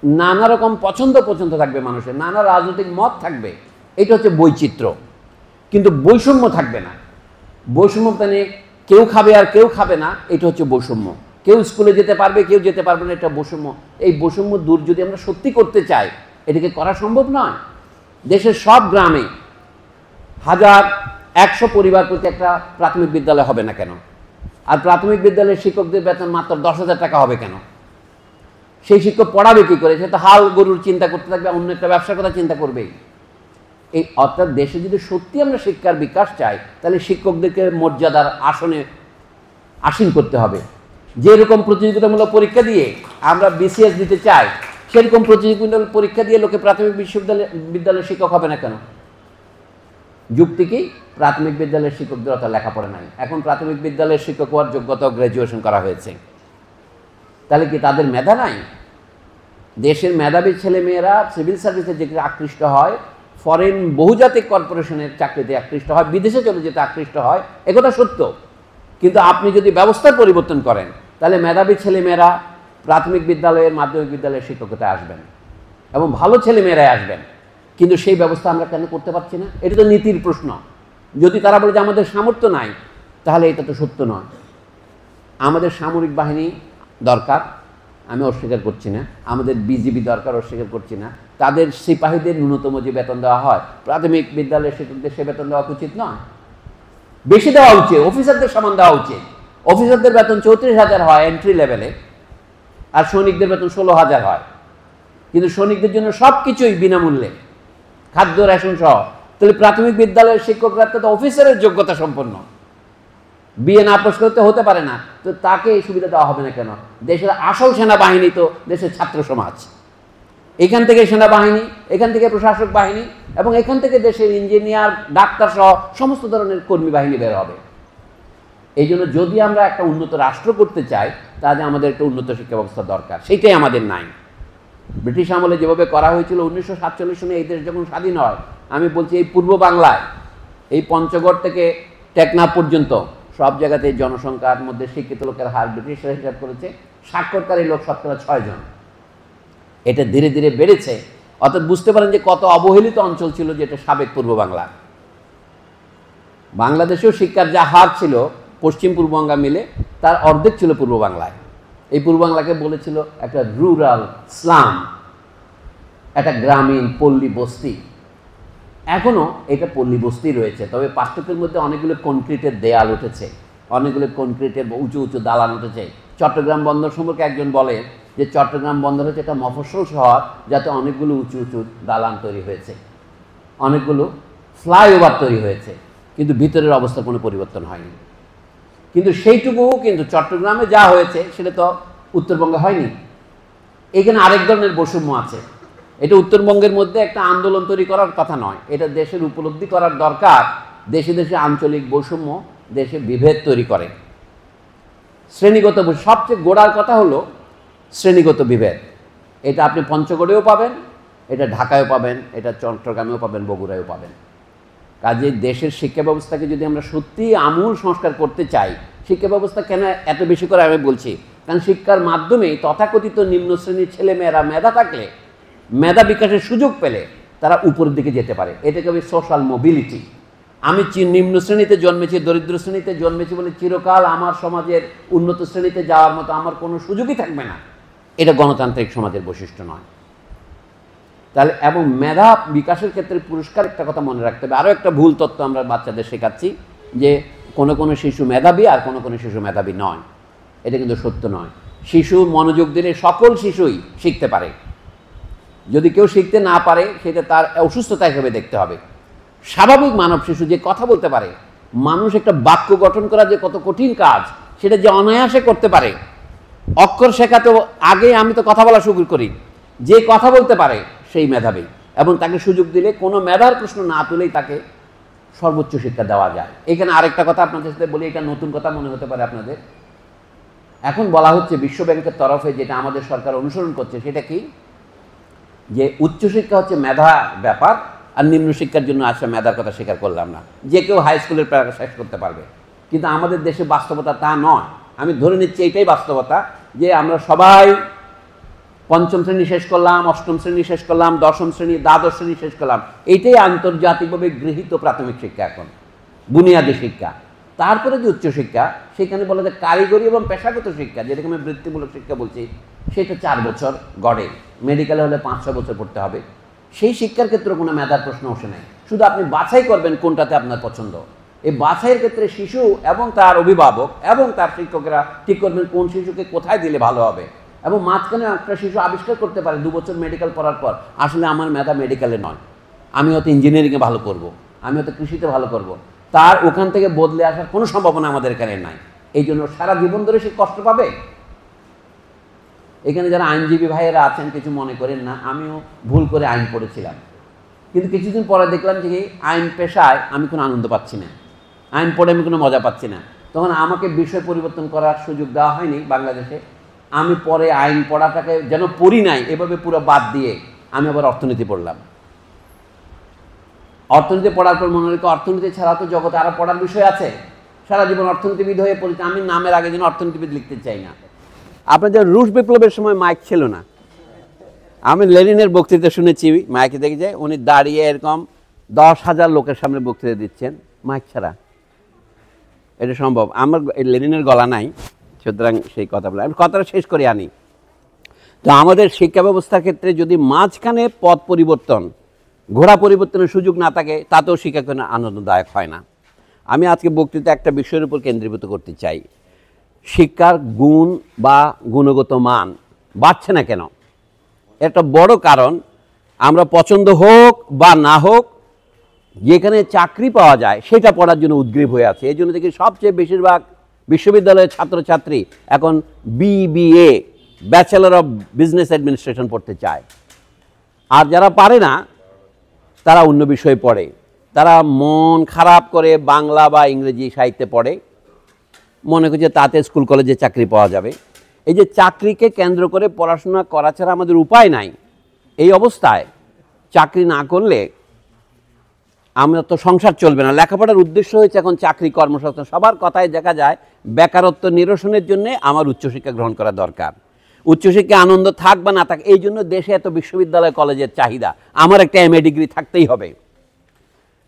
নানা রকম পছন্দ থাকবে মানুষের, নানা রাজনৈতিক মত থাকবে, এটা হচ্ছে বৈচিত্র্য। কিন্তু বৈষম্য থাকবে না। বৈষম্য মানে কেউ খাবে আর কেউ খাবে না, এটা হচ্ছে বৈষম্য। কেউ স্কুলে যেতে পারবে, কেউ যেতে পারবে না, এটা বৈষম্য। এই বৈষম্য দূর যদি আমরা সত্যি করতে চাই, এটাকে করা সম্ভব নয়। দেশের সব গ্রামে 100 পরিবার প্রতি একটা প্রাথমিক বিদ্যালয় হবে না কেন? আর প্রাথমিক বিদ্যালয়ের শিক্ষকদের বেতন মাত্র 10,000 টাকা হবে কেন? সেই শিক্ষক পড়াবে কী করে? সে তো হাল গরুর চিন্তা করতে থাকবে, অন্য একটা ব্যবসার কথা চিন্তা করবেই। এই অর্থাৎ দেশে যদি সত্যি আমরা শিক্ষার বিকাশ চাই, তাহলে শিক্ষকদেরকে মর্যাদার আসনে আসীন করতে হবে। যেরকম প্রতিযোগিতামূলক পরীক্ষা দিয়ে আমরা বিসিএস দিতে চাই, সেরকম প্রতিযোগিতামূলক পরীক্ষা দিয়ে লোকে প্রাথমিক বিদ্যালয়ের শিক্ষক হবে না কেন? যুক্তি কি? প্রাথমিক বিদ্যালয়ের শিক্ষকদের অত লেখাপড়া নাই, এখন প্রাথমিক বিদ্যালয়ের শিক্ষক হওয়ার যোগ্যতা গ্র্যাজুয়েশন করা হয়েছে। তাহলে কি তাদের মেধা নাই? দেশের মেধাবী ছেলেমেয়েরা সিভিল সার্ভিসে যেগুলো আকৃষ্ট হয়, ফরেন বহুজাতিক কর্পোরেশনের চাকরিতে আকৃষ্ট হয়, বিদেশে চলে যেতে আকৃষ্ট হয়, একথা সত্য। কিন্তু আপনি যদি ব্যবস্থার পরিবর্তন করেন, তাহলে মেধাবী ছেলেমেয়েরা প্রাথমিক বিদ্যালয়ের, মাধ্যমিক বিদ্যালয়ের শিক্ষকতায় আসবেন এবং ভালো ছেলেমেয়েরাই আসবেন। কিন্তু সেই ব্যবস্থা আমরা কেন করতে পারছি না? এটা তো নীতির প্রশ্ন। যদি তারা বলে যে আমাদের সামর্থ্য নাই, তাহলে এটা তো সত্য নয়। আমাদের সামরিক বাহিনী দরকার, আমি অস্বীকার করছি না। আমাদের বিজিবি দরকার, অস্বীকার করছি না। তাদের সিপাহীদের ন্যূনতম যে বেতন দেওয়া হয়, প্রাথমিক বিদ্যালয়ের শিক্ষকদের সে বেতন দেওয়া উচিত নয়, বেশি দেওয়া উচিত। অফিসারদের সমান দেওয়া উচিত। অফিসারদের বেতন 34,000 হয় এন্ট্রি লেভেলে, আর সৈনিকদের বেতন 16,000 হয়। কিন্তু সৈনিকদের জন্য সব কিছুই বিনামূল্যে, খাদ্য, রেশন সহ। তাহলে প্রাথমিক বিদ্যালয়ের শিক্ষকরা তো অফিসারের যোগ্যতা সম্পন্ন, বিয়ে না পাস করতে হতে পারে না, তো তাকে এই সুবিধা দেওয়া হবে না কেন? দেশের আসল সেনাবাহিনী তো দেশের ছাত্র সমাজ। এখান থেকে সেনাবাহিনী, এখান থেকে প্রশাসক বাহিনী, এবং এখান থেকে দেশের ইঞ্জিনিয়ার, ডাক্তার সহ সমস্ত ধরনের কর্মী বাহিনী বের হবে। এই জন্য যদি আমরা একটা উন্নত রাষ্ট্র করতে চাই, তাহলে আমাদের একটা উন্নত শিক্ষা ব্যবস্থা দরকার। সেইটাই আমাদের নাই। ব্রিটিশ আমলে যেভাবে করা হয়েছিল, 1947 সনে এই দেশ যখন স্বাধীন হয়, আমি বলছি এই পূর্ব বাংলায়, এই পঞ্চগড় থেকে টেকনাফ পর্যন্ত সব জায়গাতে জনসংখ্যার মধ্যে শিক্ষিত লোকের হার ব্রিটিশরা হিসাব করেছে সাক্ষরকারী লোক 6 জন। এটা ধীরে ধীরে বেড়েছে। অর্থাৎ বুঝতে পারেন যে কত অবহেলিত অঞ্চল ছিল যেটা সাবেক পূর্ব বাংলা। বাংলাদেশেও শিক্ষার যা হার ছিল পশ্চিম পূর্ববঙ্গ মিলে, তার অর্ধেক ছিল পূর্ব বাংলায়। এই পূর্ব বাংলাকে বলেছিল একটা রুরাল স্লাম, একটা গ্রামীণ পল্লী বস্তি। এখনও এটা পল্লী বস্তি রয়েছে, তবে পার্থক্যের মধ্যে অনেকগুলো কনক্রিটের দেয়াল উঠেছে, অনেকগুলো কনক্রিটের উঁচু উঁচু দালান উঠেছে। চট্টগ্রাম বন্দর সম্পর্কে একজন বলে যে চট্টগ্রাম বন্দর হচ্ছে একটা মফস্বল শহর, যাতে অনেকগুলো উঁচু উঁচু দালান তৈরি হয়েছে, অনেকগুলো ফ্লাইওভার তৈরি হয়েছে, কিন্তু ভিতরের অবস্থা কোনো পরিবর্তন হয়নি। কিন্তু সেইটুকু কিন্তু চট্টগ্রামে যা হয়েছে সেটা তো উত্তরবঙ্গে হয়নি। এখানে আরেক ধরনের বৈষম্য আছে। এটা উত্তরবঙ্গের মধ্যে একটা আন্দোলন তৈরি করার কথা নয়, এটা দেশের উপলব্ধি করার দরকার। দেশে দেশে আঞ্চলিক বৈষম্য দেশে বিভেদ তৈরি করে। শ্রেণীগত সবচেয়ে গোড়ার কথা হলো শ্রেণীগত বিভেদ। এটা আপনি পঞ্চগড়েও পাবেন, এটা ঢাকায়ও পাবেন, এটা চট্টগ্রামেও পাবেন, বগুড়ায়ও পাবেন। কাজে দেশের শিক্ষা ব্যবস্থাকে যদি আমরা সত্যিই আমূল সংস্কার করতে চাই, শিক্ষা ব্যবস্থা কেন এত বেশি করে আমি বলছি, কারণ শিক্ষার মাধ্যমেই তথাকথিত নিম্ন শ্রেণীর ছেলেমেয়েরা মেধা থাকলে, মেধা বিকাশের সুযোগ পেলে তারা উপরের দিকে যেতে পারে। এটাকে আমি সোশ্যাল মোবিলিটি। আমি নিম্ন শ্রেণীতে জন্মেছি, দরিদ্র শ্রেণীতে জন্মেছি বলে চিরকাল আমার সমাজের উন্নত শ্রেণীতে যাওয়ার মতো আমার কোনো সুযোগই থাকবে না, এটা গণতান্ত্রিক সমাজের বৈশিষ্ট্য নয়। তাহলে এবং মেধা বিকাশের ক্ষেত্রে পুরস্কার, একটা কথা মনে রাখতে হবে। আরও একটা ভুল তত্ত্ব আমরা বাচ্চাদের শেখাচ্ছি যে কোনো কোনো শিশু মেধাবী আর কোনো কোনো শিশু মেধাবী নয়। এটা কিন্তু সত্য নয়। শিশু মনোযোগ দিলে সকল শিশুই শিখতে পারে। যদি কেউ শিখতে না পারে, সেটা তার অসুস্থতা হিসেবে দেখতে হবে। স্বাভাবিক মানব শিশু যে কথা বলতে পারে, মানুষ একটা বাক্য গঠন করা যে কত কঠিন কাজ, সেটা যে অনায়াসে করতে পারে। অক্ষর শেখাতে আগে আমি তো কথা বলা শুরু করি, যে কথা বলতে পারে সেই মেধাবী, এবং তাকে সুযোগ দিলে কোনো মেধার প্রশ্ন না তুলেই তাকে সর্বোচ্চ শিক্ষা দেওয়া যায়। এখানে আরেকটা কথা আপনাদের সাথে বলি, এটা নতুন কথা মনে হতে পারে আপনাদের। এখন বলা হচ্ছে বিশ্ব ব্যাংকের তরফে, যেটা আমাদের সরকার অনুসরণ করছে, সেটা কি যে উচ্চশিক্ষা হচ্ছে মেধা ব্যাপার, আর নিম্ন শিক্ষার জন্য আসলে মেধার কথা স্বীকার করলাম না, যে কেউ হাই স্কুলের পড়া শেষ করতে পারবে। কিন্তু আমাদের দেশে বাস্তবতা তা নয়। আমি ধরে নিচ্ছি এইটাই বাস্তবতা, যে আমরা সবাই পঞ্চম শ্রেণী শেষ করলাম, অষ্টম শ্রেণী শেষ করলাম, দশম শ্রেণী, দ্বাদশ শ্রেণী শেষ করলাম, এইটাই আন্তর্জাতিকভাবে গৃহীত প্রাথমিক শিক্ষা, এখন বুনিয়াদী শিক্ষা। তারপরে যে উচ্চশিক্ষা, সেখানে বলা যায় কারিগরি এবং পেশাগত শিক্ষা, যেটাকে আমি বৃত্তিমূলক শিক্ষা বলছি, সেটা 4 বছর গড়ে, মেডিকেলে হলে 5-6 বছর পড়তে হবে। সেই শিক্ষার ক্ষেত্রে কোনো মেধার প্রশ্ন ওঠে নাই, শুধু আপনি বাছাই করবেন কোনটাতে আপনার পছন্দ। এই বাছাইয়ের ক্ষেত্রে শিশু এবং তার অভিভাবক এবং তার শিক্ষকেরা ঠিক করবেন কোন শিশুকে কোথায় দিলে ভালো হবে। এবং মাঝখানে একটা শিশু আবিষ্কার করতে পারে 2 বছর মেডিকেল পড়ার পর, আসলে আমার মেধা মেডিকেলে নয়, আমি হয়তো ইঞ্জিনিয়ারিংয়ে ভালো করব, আমি হয়তো কৃষিতে ভালো করব। তার ওখান থেকে বদলে আসার কোনো সম্ভাবনা আমাদের এখানে নাই। এই জন্য সারা জীবন ধরে সে কষ্ট পাবে। এখানে যারা আইনজীবী ভাইয়েরা আছেন, কিছু মনে করেন না, আমিও ভুল করে আইন পড়েছিলাম, কিন্তু কিছুদিন পরে দেখলাম যে আইন পেশায় আমি কোনো আনন্দ পাচ্ছি না, আইন পড়ে আমি কোনো মজা পাচ্ছি না। তখন আমাকে বিষয় পরিবর্তন করার সুযোগ দেওয়া হয়নি বাংলাদেশে। আমি পরে আইন পড়াটাকে যেন পড়ি নাই এভাবে পুরো বাদ দিয়ে আমি আবার অর্থনীতি পড়লাম। অর্থনীতি পড়ার পর মনে রেখে অর্থনীতি ছাড়া তো জগতে আরও পড়ার বিষয় আছে, সারা জীবন অর্থনীতিবিদ হয়ে পড়েছি। আমি নামের আগে যেন অর্থনীতিবিদ লিখতে চাই না। আপনাদের রুশ বিপ্লবের সময় মাইক ছিল না, আমি লেনিনের বক্তৃতা শুনেছি, মাইকে দেখে যায় উনি দাঁড়িয়ে এরকম 10,000 লোকের সামনে বক্তৃতা দিচ্ছেন মাইক ছাড়া, এটা সম্ভব? আমার লেনিনের গলা নাই, সুতরাং সেই কথা বলে আমি কথাটা শেষ করে আনি। তো আমাদের শিক্ষা ব্যবস্থার ক্ষেত্রে যদি মাঝখানে পথ পরিবর্তন, ঘোড়া পরিবর্তনের সুযোগ না থাকে, তাতেও শিক্ষা কোনো আনন্দদায়ক হয় না। আমি আজকে বক্তৃতা একটা বিষয়ের উপর কেন্দ্রীভূত করতে চাই, শিক্ষার গুণ বা গুণগত মান বাড়ছে না কেন। একটা বড় কারণ, আমরা পছন্দ হোক বা না হোক, যেখানে চাকরি পাওয়া যায় সেটা পড়ার জন্য উদ্গ্রীব হয়ে আছে। এই জন্য দেখি সবচেয়ে বেশিরভাগ বিশ্ববিদ্যালয়ের ছাত্রছাত্রী এখন BBA, bachelor of business administration পড়তে চায়। আর যারা পারে না তারা অন্য বিষয়ে পড়ে, তারা মন খারাপ করে বাংলা বা ইংরেজি সাহিত্যে পড়ে, মনে করছে তাতে স্কুল কলেজে চাকরি পাওয়া যাবে। এই যে চাকরিকে কেন্দ্র করে পড়াশোনা করা ছাড়া আমাদের উপায় নাই। এই অবস্থায় চাকরি না করলে আমরা তো সংসার চলবে না। লেখাপড়ার উদ্দেশ্য হয়েছে এখন চাকরি, কর্মসংস্থান। সবার কথায় দেখা যায় বেকারত্ব নিরসনের জন্য আমার উচ্চশিক্ষা গ্রহণ করা দরকার। উচ্চশিক্ষা আনন্দ থাক বা না থাক, এই জন্য দেশে এত বিশ্ববিদ্যালয় কলেজের চাহিদা। আমার একটা MA ডিগ্রি থাকতেই হবে।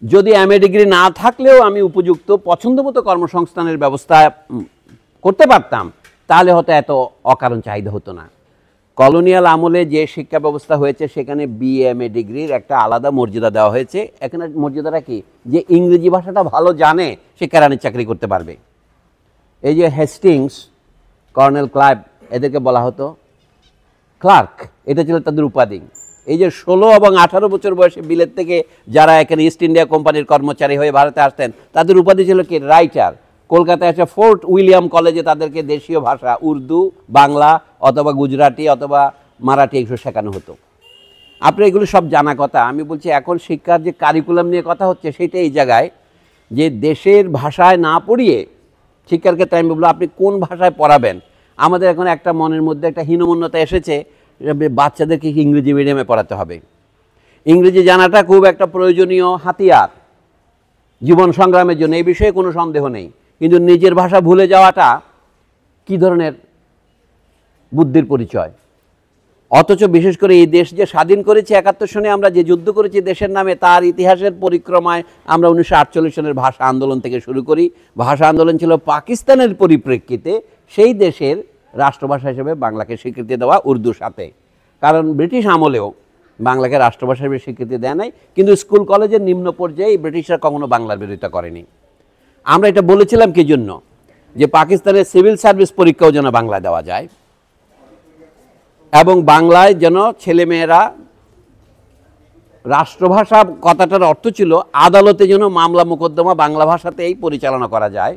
যদি MA ডিগ্রি না থাকলেও আমি উপযুক্ত পছন্দমতো কর্মসংস্থানের ব্যবস্থা করতে পারতাম, তাহলে হয়তো এত অকারণ চাহিদা হতো না। কলোনিয়াল আমলে যে শিক্ষা ব্যবস্থা হয়েছে সেখানে BA-MA ডিগ্রির একটা আলাদা মর্যাদা দেওয়া হয়েছে। এখানে মর্যাদাটা কি, যে ইংরেজি ভাষাটা ভালো জানে সে কেরানির চাকরি করতে পারবে। এই যে হেস্টিংস, কর্নেল ক্লাইভ, এদেরকে বলা হতো ক্লার্ক, এটা ছিল তাদের উপাধি। এই যে 16 এবং 18 বছর বয়সে বিলেত থেকে যারা এখানে ইস্ট ইন্ডিয়া কোম্পানির কর্মচারী হয়ে ভারতে আসতেন, তাদের উপাধি ছিল কি, রাইটার। কলকাতায় এসে ফোর্ট উইলিয়াম কলেজে তাদেরকে দেশীয় ভাষা উর্দু, বাংলা অথবা গুজরাটি অথবা মারাঠি এগুলো শেখানো হতো। আপনার এগুলো সব জানা কথা। আমি বলছি এখন শিক্ষার যে কারিকুলাম নিয়ে কথা হচ্ছে, সেটা এই জায়গায় যে দেশের ভাষায় না পড়িয়ে শিক্ষার ক্ষেত্রে আমি বলবো আপনি কোন ভাষায় পড়াবেন। আমাদের এখন একটা মনের মধ্যে একটা হীনমন্যতা এসেছে, বাচ্চাদেরকে ইংরেজি মিডিয়ামে পড়াতে হবে। ইংরেজি জানাটা খুব একটা প্রয়োজনীয় হাতিয়ার জীবন সংগ্রামের জন্য, এই বিষয়ে কোনো সন্দেহ নেই। কিন্তু নিজের ভাষা ভুলে যাওয়াটা কী ধরনের বুদ্ধির পরিচয়। অথচ বিশেষ করে এই দেশ যে স্বাধীন করেছি 71 সনে, আমরা যে যুদ্ধ করেছি দেশের নামে, তার ইতিহাসের পরিক্রমায় আমরা 1948 সনের ভাষা আন্দোলন থেকে শুরু করি। ভাষা আন্দোলন ছিল পাকিস্তানের পরিপ্রেক্ষিতে সেই দেশের রাষ্ট্রভাষা হিসেবে বাংলাকে স্বীকৃতি দেওয়া উর্দুর সাথে। কারণ ব্রিটিশ আমলেও বাংলাকে রাষ্ট্রভাষা হিসেবে স্বীকৃতি দেয় নাই, কিন্তু স্কুল কলেজের নিম্ন পর্যায়ে ব্রিটিশরা কখনো বাংলার বিরোধিতা করেনি। আমরা এটা বলেছিলাম কি জন্য, যে পাকিস্তানের সিভিল সার্ভিস পরীক্ষাও যেন বাংলা দেওয়া যায় এবং বাংলায় যেন ছেলেমেয়েরা রাষ্ট্রভাষা, কথাটার অর্থ ছিল আদালতে যেন মামলা মোকদ্দমা বাংলা ভাষাতেই পরিচালনা করা যায়।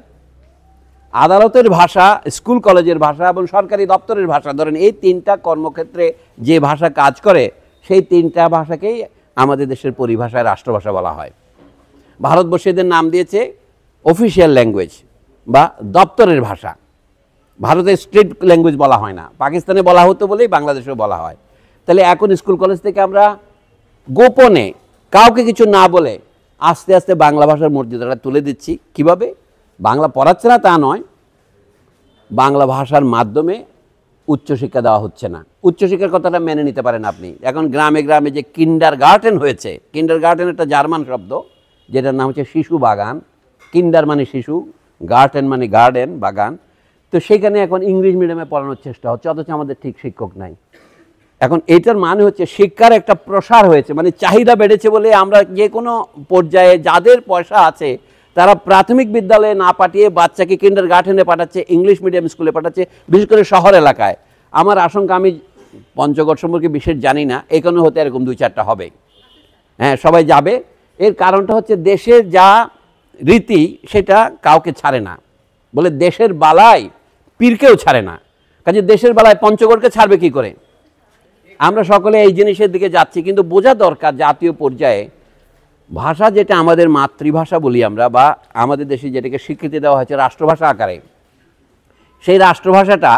আদালতের ভাষা, স্কুল কলেজের ভাষা এবং সরকারি দপ্তরের ভাষা, ধরেন এই 3টা কর্মক্ষেত্রে যে ভাষা কাজ করে, সেই 3টা ভাষাকেই আমাদের দেশের পরিভাষায় রাষ্ট্রভাষা বলা হয়। ভারতবর্ষীদের নাম দিয়েছে অফিসিয়াল ল্যাঙ্গুয়েজ বা দপ্তরের ভাষা। ভারতে স্ট্রিট ল্যাঙ্গুয়েজ বলা হয় না, পাকিস্তানে বলা হতো বলেই বাংলাদেশেও বলা হয়। তাহলে এখন স্কুল কলেজ থেকে আমরা গোপনে কাউকে কিছু না বলে আস্তে আস্তে বাংলা ভাষার মর্যাদাটা তুলে দিচ্ছি। কিভাবে? বাংলা পড়াচ্ছে না তা নয়, বাংলা ভাষার মাধ্যমে উচ্চশিক্ষা দেওয়া হচ্ছে না। উচ্চশিক্ষার কথাটা মেনে নিতে পারেন আপনি। এখন গ্রামে গ্রামে যে কিন্ডার গার্ডেন হয়েছে, কিন্ডার গার্ডেন একটা জার্মান শব্দ, যেটার নাম হচ্ছে শিশু বাগান। কিন্ডার মানে শিশু, গার্ডেন মানে গার্ডেন, বাগান। তো সেখানে এখন ইংলিশ মিডিয়ামে পড়ানোর চেষ্টা হচ্ছে, অথচ আমাদের ঠিক শিক্ষক নাই। এখন এটার মানে হচ্ছে শিক্ষার একটা প্রসার হয়েছে, মানে চাহিদা বেড়েছে বলে আমরা যে কোনো পর্যায়ে যাদের পয়সা আছে তারা প্রাথমিক বিদ্যালয়ে না পাঠিয়ে বাচ্চাকে কিন্ডার গার্ডেনে পাঠাচ্ছে, ইংলিশ মিডিয়াম স্কুলে পাঠাচ্ছে, বিশেষ করে শহর এলাকায়। আমার আশঙ্কা, আমি পঞ্চগড় সম্পর্কে বিশেষ জানি না, এখানে হতে এরকম 2-4টা হবে। হ্যাঁ, সবাই যাবে। এর কারণটা হচ্ছে দেশের যা রীতি সেটা কাউকে ছাড়ে না, বলে দেশের বালায় পীরকেও ছাড়ে না। কাজে দেশের বালায় পঞ্চগড়কে ছাড়বে কি করে? আমরা সকলে এই জিনিসের দিকে যাচ্ছি, কিন্তু বোঝা দরকার জাতীয় পর্যায়ে ভাষা যেটা আমাদের মাতৃভাষা বলি আমরা, বা আমাদের দেশে যেটাকে স্বীকৃতি দেওয়া হয়েছে রাষ্ট্রভাষা আকারে, সেই রাষ্ট্রভাষাটা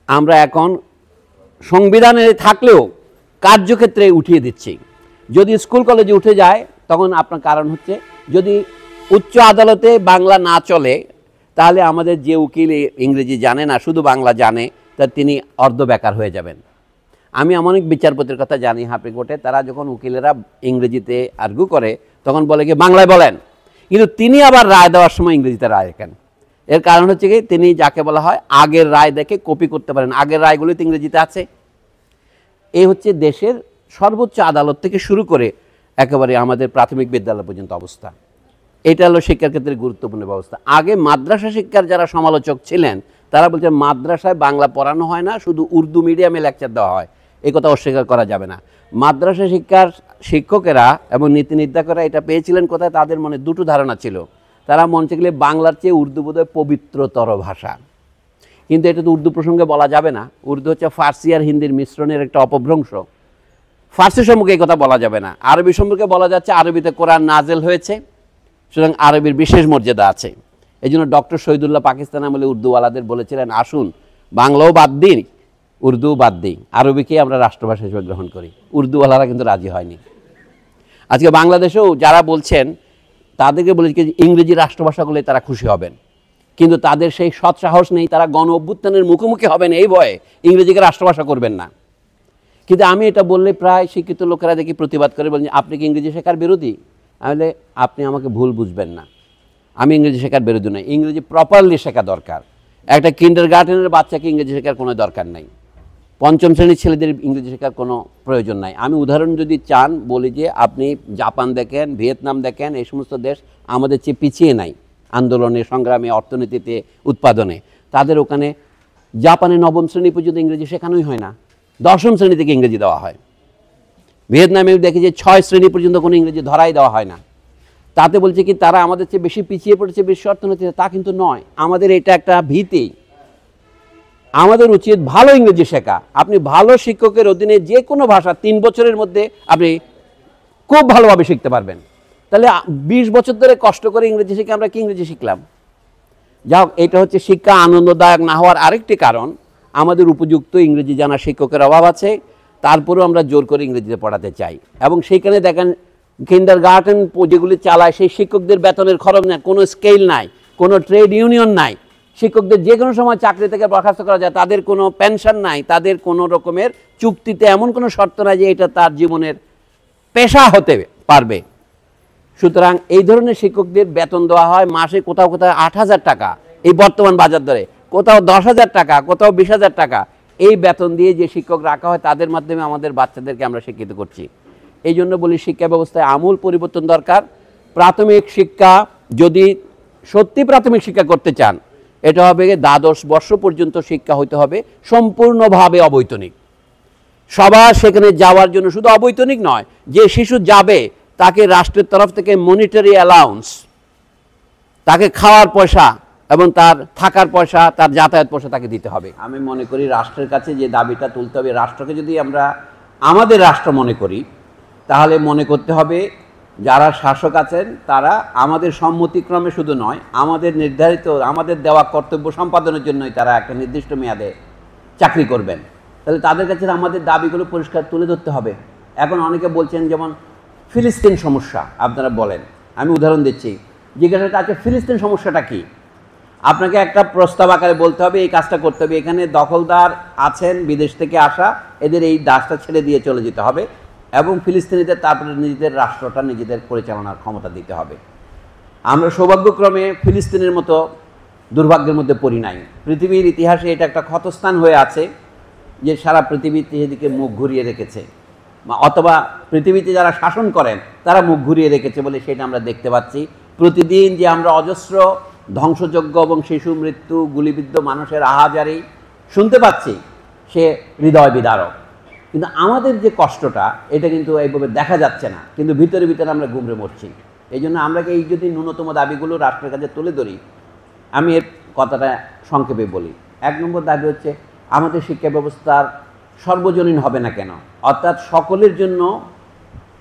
আমরা এখন সংবিধানে থাকলেও কার্যক্ষেত্রে উঠিয়ে দিচ্ছি। যদি স্কুল কলেজে উঠে যায় তখন আপনার কারণ হচ্ছে, যদি উচ্চ আদালতে বাংলা না চলে তাহলে আমাদের যে উকিল ইংরেজি জানে না, শুধু বাংলা জানে, তা তিনি অর্ধ বেকার হয়ে যাবেন। আমি অনেক বিচারপতির কথা জানি হাইকোর্টে কোর্টে, তারা যখন উকিলেরা ইংরেজিতে আর্গু করে তখন বলে কি বাংলায় বলেন, কিন্তু তিনি আবার রায় দেওয়ার সময় ইংরেজিতে রায় দেখেন। এর কারণ হচ্ছে কি, তিনি যাকে বলা হয় আগের রায় দেখে কপি করতে পারেন, আগের রায়গুলি তো ইংরেজিতে আছে। এই হচ্ছে দেশের সর্বোচ্চ আদালত থেকে শুরু করে একেবারে আমাদের প্রাথমিক বিদ্যালয় পর্যন্ত অবস্থা। এটা হলো শিক্ষার ক্ষেত্রে গুরুত্বপূর্ণ ব্যবস্থা। আগে মাদ্রাসা শিক্ষার যারা সমালোচক ছিলেন তারা বলছেন মাদ্রাসায় বাংলা পড়ানো হয় না, শুধু উর্দু মিডিয়ামে লেকচার দেওয়া হয়। এই কথা অস্বীকার করা যাবে না। মাদ্রাসা শিক্ষার শিক্ষকেরা এবং নীতি নির্ধারকরা এটা পেয়েছিলেন কোথায়? তাদের মনে দুটো ধারণা ছিল। তারা মনে করলে বাংলার চেয়ে উর্দু বোধহয় পবিত্রতর ভাষা, কিন্তু এটা তো উর্দু প্রসঙ্গে বলা যাবে না। উর্দু হচ্ছে ফার্সি আর হিন্দির মিশ্রণের একটা অপভ্রংশ। ফার্সি সম্পর্কে এই কথা বলা যাবে না। আরবি সম্পর্কে বলা যাচ্ছে আরবিতে কোরআন নাজেল হয়েছে, সুতরাং আরবির বিশেষ মর্যাদা আছে। এই জন্য ডক্টর শহীদুল্লাহ পাকিস্তান আমলে উর্দুওয়ালাদের বলেছিলেন, আসুন বাংলাও বাদ দিই, উর্দুও বাদ দিই, আরবিকে আমরা রাষ্ট্রভাষা হিসেবে গ্রহণ করি। উর্দুওয়ালারা কিন্তু রাজি হয়নি। আজকে বাংলাদেশেও যারা বলছেন তাদেরকে বলেছি ইংরেজি রাষ্ট্রভাষাগুলো তারা খুশি হবেন, কিন্তু তাদের সেই সৎ সাহস নেই। তারা গণ অভ্যুত্থানের মুখোমুখি হবেন এই ভয়ে ইংরেজিকে রাষ্ট্রভাষা করবেন না। কিন্তু আমি এটা বললে প্রায় শিক্ষিত লোকেরা দেখি প্রতিবাদ করে, বলেন আপনি কি ইংরেজি শেখার বিরোধী? তাহলে আপনি আমাকে ভুল বুঝবেন না, আমি ইংরেজি শেখার বিরোধী নই। ইংরেজি প্রপারলি শেখা দরকার। একটা কিন্ডার গার্ডেনের বাচ্চাকে ইংরেজি শেখার কোনো দরকার নাই, পঞ্চম শ্রেণীর ছেলেদের ইংরেজি শেখার কোনো প্রয়োজন নাই। আমি উদাহরণ যদি চান বলি যে আপনি জাপান দেখেন, ভিয়েতনাম দেখেন, এই সমস্ত দেশ আমাদের চেয়ে পিছিয়ে নাই আন্দোলনে, সংগ্রামে, অর্থনীতিতে, উৎপাদনে। তাদের ওখানে জাপানে নবম শ্রেণী পর্যন্ত ইংরেজি শেখানোই হয় না, দশম শ্রেণী থেকে ইংরেজি দেওয়া হয়। ভিয়েতনামে দেখি যে 6 শ্রেণী পর্যন্ত কোনো ইংরেজি ধরাই দেওয়া হয় না। তাতে বলছে কি তারা আমাদের চেয়ে বেশি পিছিয়ে পড়েছে বিশ্ব অর্থনীতিতে, তা কিন্তু নয়। আমাদের এটা একটা ভীতি। আমাদের উচিত ভালো ইংরেজি শেখা। আপনি ভালো শিক্ষকের অধীনে যে কোনো ভাষা 3 বছরের মধ্যে আপনি খুব ভালোভাবে শিখতে পারবেন। তাহলে 20 বছর ধরে কষ্ট করে ইংরেজি শিখে আমরা কি ইংরেজি শিখলাম? যাই হোক, এটা হচ্ছে শিক্ষা আনন্দদায়ক না হওয়ার আরেকটি কারণ। আমাদের উপযুক্ত ইংরেজি জানা শিক্ষকের অভাব আছে, তারপরেও আমরা জোর করে ইংরেজিতে পড়াতে চাই। এবং সেইখানে দেখেন কিন্ডার গার্ডেন যেগুলি চালায় সেই শিক্ষকদের বেতনের খরচ নেই, কোনো স্কেল নাই, কোনো ট্রেড ইউনিয়ন নাই। শিক্ষকদের যে কোনো সময় চাকরি থেকে বরখাস্ত করা যায়, তাদের কোনো পেনশন নাই, তাদের কোনো রকমের চুক্তিতে এমন কোনো শর্ত নাই যে এটা তার জীবনের পেশা হতে পারবে। সুতরাং এই ধরনের শিক্ষকদের বেতন দেওয়া হয় মাসে কোথাও কোথাও 8,000 টাকা, এই বর্তমান বাজার দরে, কোথাও 10,000 টাকা, কোথাও 20,000 টাকা। এই বেতন দিয়ে যে শিক্ষক রাখা হয় তাদের মাধ্যমে আমাদের বাচ্চাদেরকে আমরা শিক্ষিত করছি। এই জন্য বলি শিক্ষা ব্যবস্থায় আমূল পরিবর্তন দরকার। প্রাথমিক শিক্ষা যদি সত্যি প্রাথমিক শিক্ষা করতে চান, এটা হবে দ্বাদশ বর্ষ পর্যন্ত শিক্ষা হইতে হবে সম্পূর্ণভাবে অবৈতনিক। সবার সেখানে যাওয়ার জন্য শুধু অবৈতনিক নয়, যে শিশু যাবে তাকে রাষ্ট্রের তরফ থেকে মনিটারি অ্যালাউন্স, তাকে খাওয়ার পয়সা এবং তার থাকার পয়সা, তার যাতায়াত পয়সা তাকে দিতে হবে। আমি মনে করি রাষ্ট্রের কাছে যে দাবিটা তুলতে হবে, রাষ্ট্রকে যদি আমরা আমাদের রাষ্ট্র মনে করি তাহলে মনে করতে হবে যারা শাসক আছেন তারা আমাদের সম্মতিক্রমে শুধু নয়, আমাদের নির্ধারিত আমাদের দেওয়া কর্তব্য সম্পাদনের জন্যই তারা একটা নির্দিষ্ট মেয়াদে চাকরি করবেন। তাহলে তাদের কাছে আমাদের দাবিগুলো পরিষ্কার তুলে ধরতে হবে। এখন অনেকে বলছেন যেমন ফিলিস্তিন সমস্যা, আপনারা বলেন, আমি উদাহরণ দিচ্ছি, জিজ্ঞাসা আছে ফিলিস্তিন সমস্যাটা কি? আপনাকে একটা প্রস্তাব আকারে বলতে হবে এই কাজটা করতে হবে, এখানে দখলদার আছেন বিদেশ থেকে আসা, এদের এই দাসটা ছেড়ে দিয়ে চলে যেতে হবে এবং ফিলিস্তিনিদের তারপরে নিজেদের রাষ্ট্রটা নিজেদের পরিচালনার ক্ষমতা দিতে হবে। আমরা সৌভাগ্যক্রমে ফিলিস্তিনের মতো দুর্ভাগ্যের মধ্যে পড়ি নাই। পৃথিবীর ইতিহাসে এটা একটা ক্ষতস্থান হয়ে আছে যে সারা পৃথিবীতে এদিকে মুখ ঘুরিয়ে রেখেছে, অথবা পৃথিবীতে যারা শাসন করেন তারা মুখ ঘুরিয়ে রেখেছে বলে সেটা আমরা দেখতে পাচ্ছি। প্রতিদিন যে আমরা অজস্র ধ্বংসযজ্ঞ এবং শিশু মৃত্যু, গুলিবিদ্ধ মানুষের আহাজারি শুনতে পাচ্ছি, সে হৃদয় বিদারক। কিন্তু আমাদের যে কষ্টটা এটা কিন্তু এইভাবে দেখা যাচ্ছে না, কিন্তু ভিতরে ভিতরে আমরা গুমরে মরছি। এই জন্য আমরা এই যদি ন্যূনতম দাবিগুলো রাষ্ট্রের কাছে তুলে ধরি, আমি এর কথাটা সংক্ষেপে বলি। 1 নম্বর দাবি হচ্ছে আমাদের শিক্ষা ব্যবস্থার সর্বজনীন হবে না কেন, অর্থাৎ সকলের জন্য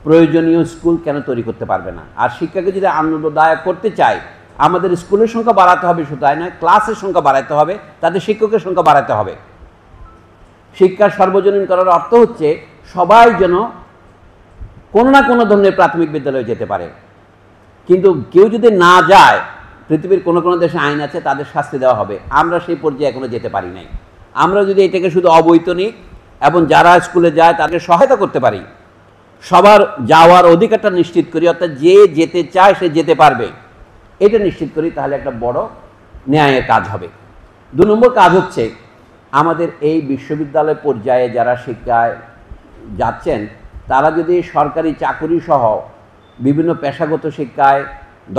প্রয়োজনীয় স্কুল কেন তৈরি করতে পারবে না। আর শিক্ষাকে যদি আনন্দদায়ক করতে চাই, আমাদের স্কুলের সংখ্যা বাড়াতে হবে, শুধু তাই নয়, ক্লাসের সংখ্যা বাড়াতে হবে, তাদের শিক্ষকের সংখ্যা বাড়াতে হবে। শিক্ষার সর্বজনীন করার অর্থ হচ্ছে সবাই যেন কোনো না কোনো ধরনের প্রাথমিক বিদ্যালয়ে যেতে পারে। কিন্তু কেউ যদি না যায়, পৃথিবীর কোনো কোনো দেশে আইন আছে, তাদের শাস্তি দেওয়া হবে। আমরা সেই পর্যায়ে এখনো যেতে পারি নাই। আমরা যদি এটাকে শুধু অবৈতনিক এবং যারা স্কুলে যায় তাদের সহায়তা করতে পারি, সবার যাওয়ার অধিকারটা নিশ্চিত করি, অর্থাৎ যে যেতে চায় সে যেতে পারবে, এটা নিশ্চিত করি, তাহলে একটা বড় ন্যায়ের কাজ হবে। 2 নম্বর কাজ হচ্ছে আমাদের এই বিশ্ববিদ্যালয় পর্যায়ে যারা শিক্ষায় যাচ্ছেন তারা যদি সরকারি চাকুরি সহ বিভিন্ন পেশাগত শিক্ষায়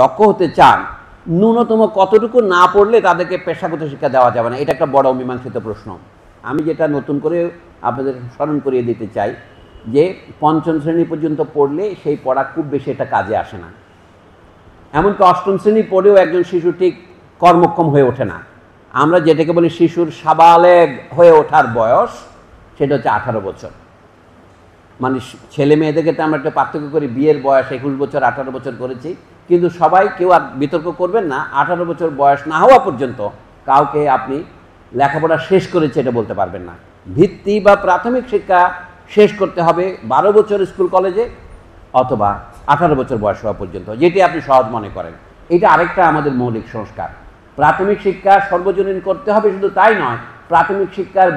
দক্ষ হতে চান, ন্যূনতম কতটুকু না পড়লে তাদেরকে পেশাগত শিক্ষা দেওয়া যাবে না, এটা একটা বড় অমীমাংসিত প্রশ্ন। আমি যেটা নতুন করে আপনাদের স্মরণ করিয়ে দিতে চাই যে 5ম শ্রেণী পর্যন্ত পড়লে সেই পড়া খুব বেশি এটা কাজে আসে না। এমনকি 8ম শ্রেণী পড়েও একজন শিশু ঠিক কর্মক্ষম হয়ে ওঠে না। আমরা যেটাকে বলি শিশুর সাবালেগ হয়ে ওঠার বয়স, সেটা হচ্ছে 18 বছর। মানে ছেলে মেয়েদেরকে তো আমরা একটা পার্থক্য করি, বিয়ের বয়স 21 বছর 18 বছর করেছি, কিন্তু সবাই কেউ আর বিতর্ক করবেন না 18 বছর বয়স না হওয়া পর্যন্ত কাউকে আপনি লেখাপড়া শেষ করেছে এটা বলতে পারবেন না। ভিত্তি বা প্রাথমিক শিক্ষা শেষ করতে হবে 12 বছর স্কুল কলেজে অথবা 18 বছর বয়স হওয়া পর্যন্ত, যেটি আপনি সহজ মনে করেন। এটা আরেকটা আমাদের মৌলিক সংস্কার। প্রাথমিক শিক্ষা সর্বজনীন করতে হবে, শুধু তাই নয়, প্রাথমিক শিক্ষার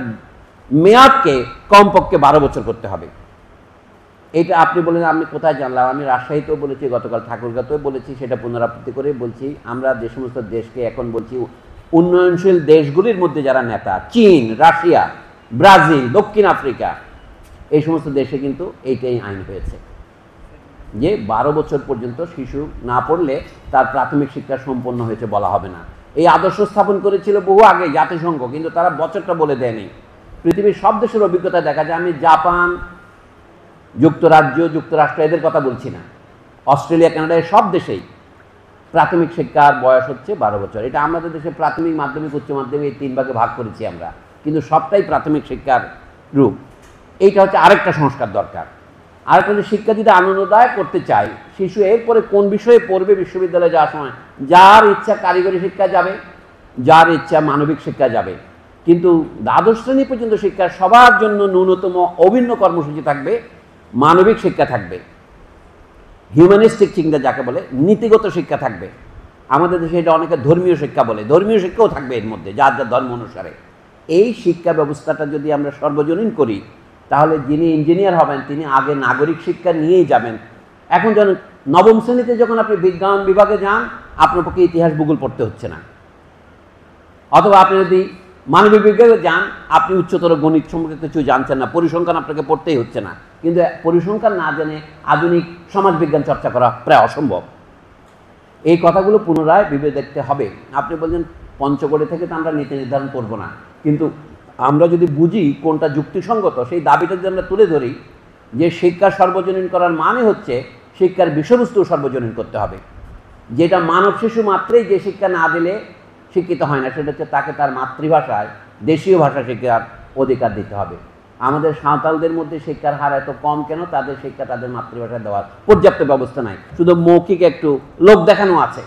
মেয়াদকে কমপক্ষে 12 বছর করতে হবে। এটা আপনি বলেন আমি কোথায় জানলাম, আমি রাজশাহীতেও বলেছি, গতকাল ঠাকুরগাঁতেও বলেছি, সেটা পুনরাবৃত্তি করে বলছি। আমরা যে সমস্ত দেশকে এখন বলছি উন্নয়নশীল দেশগুলির মধ্যে যারা নেতা, চীন, রাশিয়া, ব্রাজিল, দক্ষিণ আফ্রিকা, এই সমস্ত দেশে কিন্তু এইটাই আইন হয়েছে যে 12 বছর পর্যন্ত শিশু না পড়লে তার প্রাথমিক শিক্ষা সম্পন্ন হয়েছে বলা হবে না। এই আদর্শ স্থাপন করেছিল বহু আগে জাতিসংঘ, কিন্তু তারা বছরটা বলে দেয়নি। পৃথিবীর সব দেশের অভিজ্ঞতা দেখা যায়, আমি জাপান, যুক্তরাজ্য, যুক্তরাষ্ট্র এদের কথা বলছি না, অস্ট্রেলিয়া, কানাডা, সব দেশেই প্রাথমিক শিক্ষার বয়স হচ্ছে 12 বছর। এটা আমাদের দেশে প্রাথমিক, মাধ্যমিক, উচ্চ মাধ্যমিক এই 3 ভাগে ভাগ করেছি আমরা, কিন্তু সবটাই প্রাথমিক শিক্ষার রূপ। এইটা হচ্ছে আরেকটা সংস্কার দরকার। আরেকটা হচ্ছে শিক্ষা যদি আনন্দদায়ক করতে চাই, শিশু এরপরে কোন বিষয়ে পড়বে বিশ্ববিদ্যালয়ে যাওয়ার সময়, যার ইচ্ছা কারিগরি শিক্ষা যাবে, যার ইচ্ছা মানবিক শিক্ষা যাবে, কিন্তু দ্বাদশ শ্রেণী পর্যন্ত শিক্ষা সবার জন্য ন্যূনতম অভিন্ন কর্মসূচি থাকবে, মানবিক শিক্ষা থাকবে, হিউম্যানিস্টিক চিন্তা যাকে বলে, নীতিগত শিক্ষা থাকবে। আমাদের দেশে এটা অনেকে ধর্মীয় শিক্ষা বলে, ধর্মীয় শিক্ষাও থাকবে এর মধ্যে, যার যার ধর্ম অনুসারে। এই শিক্ষা ব্যবস্থাটা যদি আমরা সর্বজনীন করি, তাহলে যিনি ইঞ্জিনিয়ার হবেন তিনি আগে নাগরিক শিক্ষা নিয়েই যাবেন। এখন যেন 9ম শ্রেণীতে যখন আপনি বিজ্ঞান বিভাগে যান, আপনার পক্ষে ইতিহাস ভূগোল পড়তে হচ্ছে না, অথবা আপনি যদি মানবিক বিজ্ঞানে যান, আপনি উচ্চতর গণিত সম্পর্কে কিছু জানছেন না, পরিসংখ্যান আপনাকে পড়তেই হচ্ছে না। কিন্তু পরিসংখ্যান না জেনে আধুনিক সমাজবিজ্ঞান চর্চা করা প্রায় অসম্ভব। এই কথাগুলো পুনরায় ভেবে দেখতে হবে। আপনি বলছেন পঞ্চগড়ে থেকে তো আমরা নীতি নির্ধারণ করব না, কিন্তু আমরা যদি বুঝি কোনটা যুক্তিসঙ্গত, সেই দাবিটা যদি আমরা তুলে ধরি যে শিক্ষা সর্বজনীন করার মানে হচ্ছে শিক্ষার বিষয়বস্তু সর্বজনীন করতে হবে। যেটা মানব শিশু মাত্রেই যে শিক্ষা না দিলে শিক্ষিত হয় না, সেটা হচ্ছে তাকে তার মাতৃভাষায়, দেশীয় ভাষা শিক্ষার অধিকার দিতে হবে। আমাদের সাঁওতালদের মধ্যে শিক্ষার হার এত কম কেন? তাদের শিক্ষা তাদের মাতৃভাষায় দেওয়ার পর্যাপ্ত ব্যবস্থা নাই, শুধু মৌখিক একটু লোক দেখানো আছে।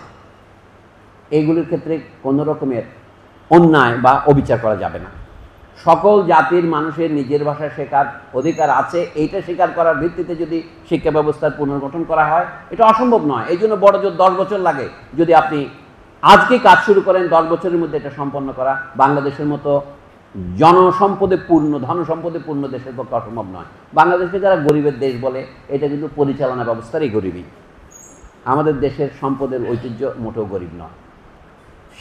এইগুলির ক্ষেত্রে কোনো রকমের অন্যায় বা অবিচার করা যাবে না। সকল জাতির মানুষের নিজের ভাষা শেখার অধিকার আছে, এইটা স্বীকার করার ভিত্তিতে যদি শিক্ষা ব্যবস্থার পুনর্গঠন করা হয়, এটা অসম্ভব নয়। এই জন্য বড় জোর 10 বছর লাগে যদি আপনি আজকে কাজ শুরু করেন, 10 বছরের মধ্যে এটা সম্পন্ন করা বাংলাদেশের মতো জনসম্পদে পূর্ণ, ধনসম্পদে পূর্ণ দেশের পক্ষে অসম্ভব নয়। বাংলাদেশকে যারা গরিবের দেশ বলে, এটা কিন্তু পরিচালনা ব্যবস্থারই গরিবই। আমাদের দেশের সম্পদের ঐতিহ্য মোটেও গরিব নয়।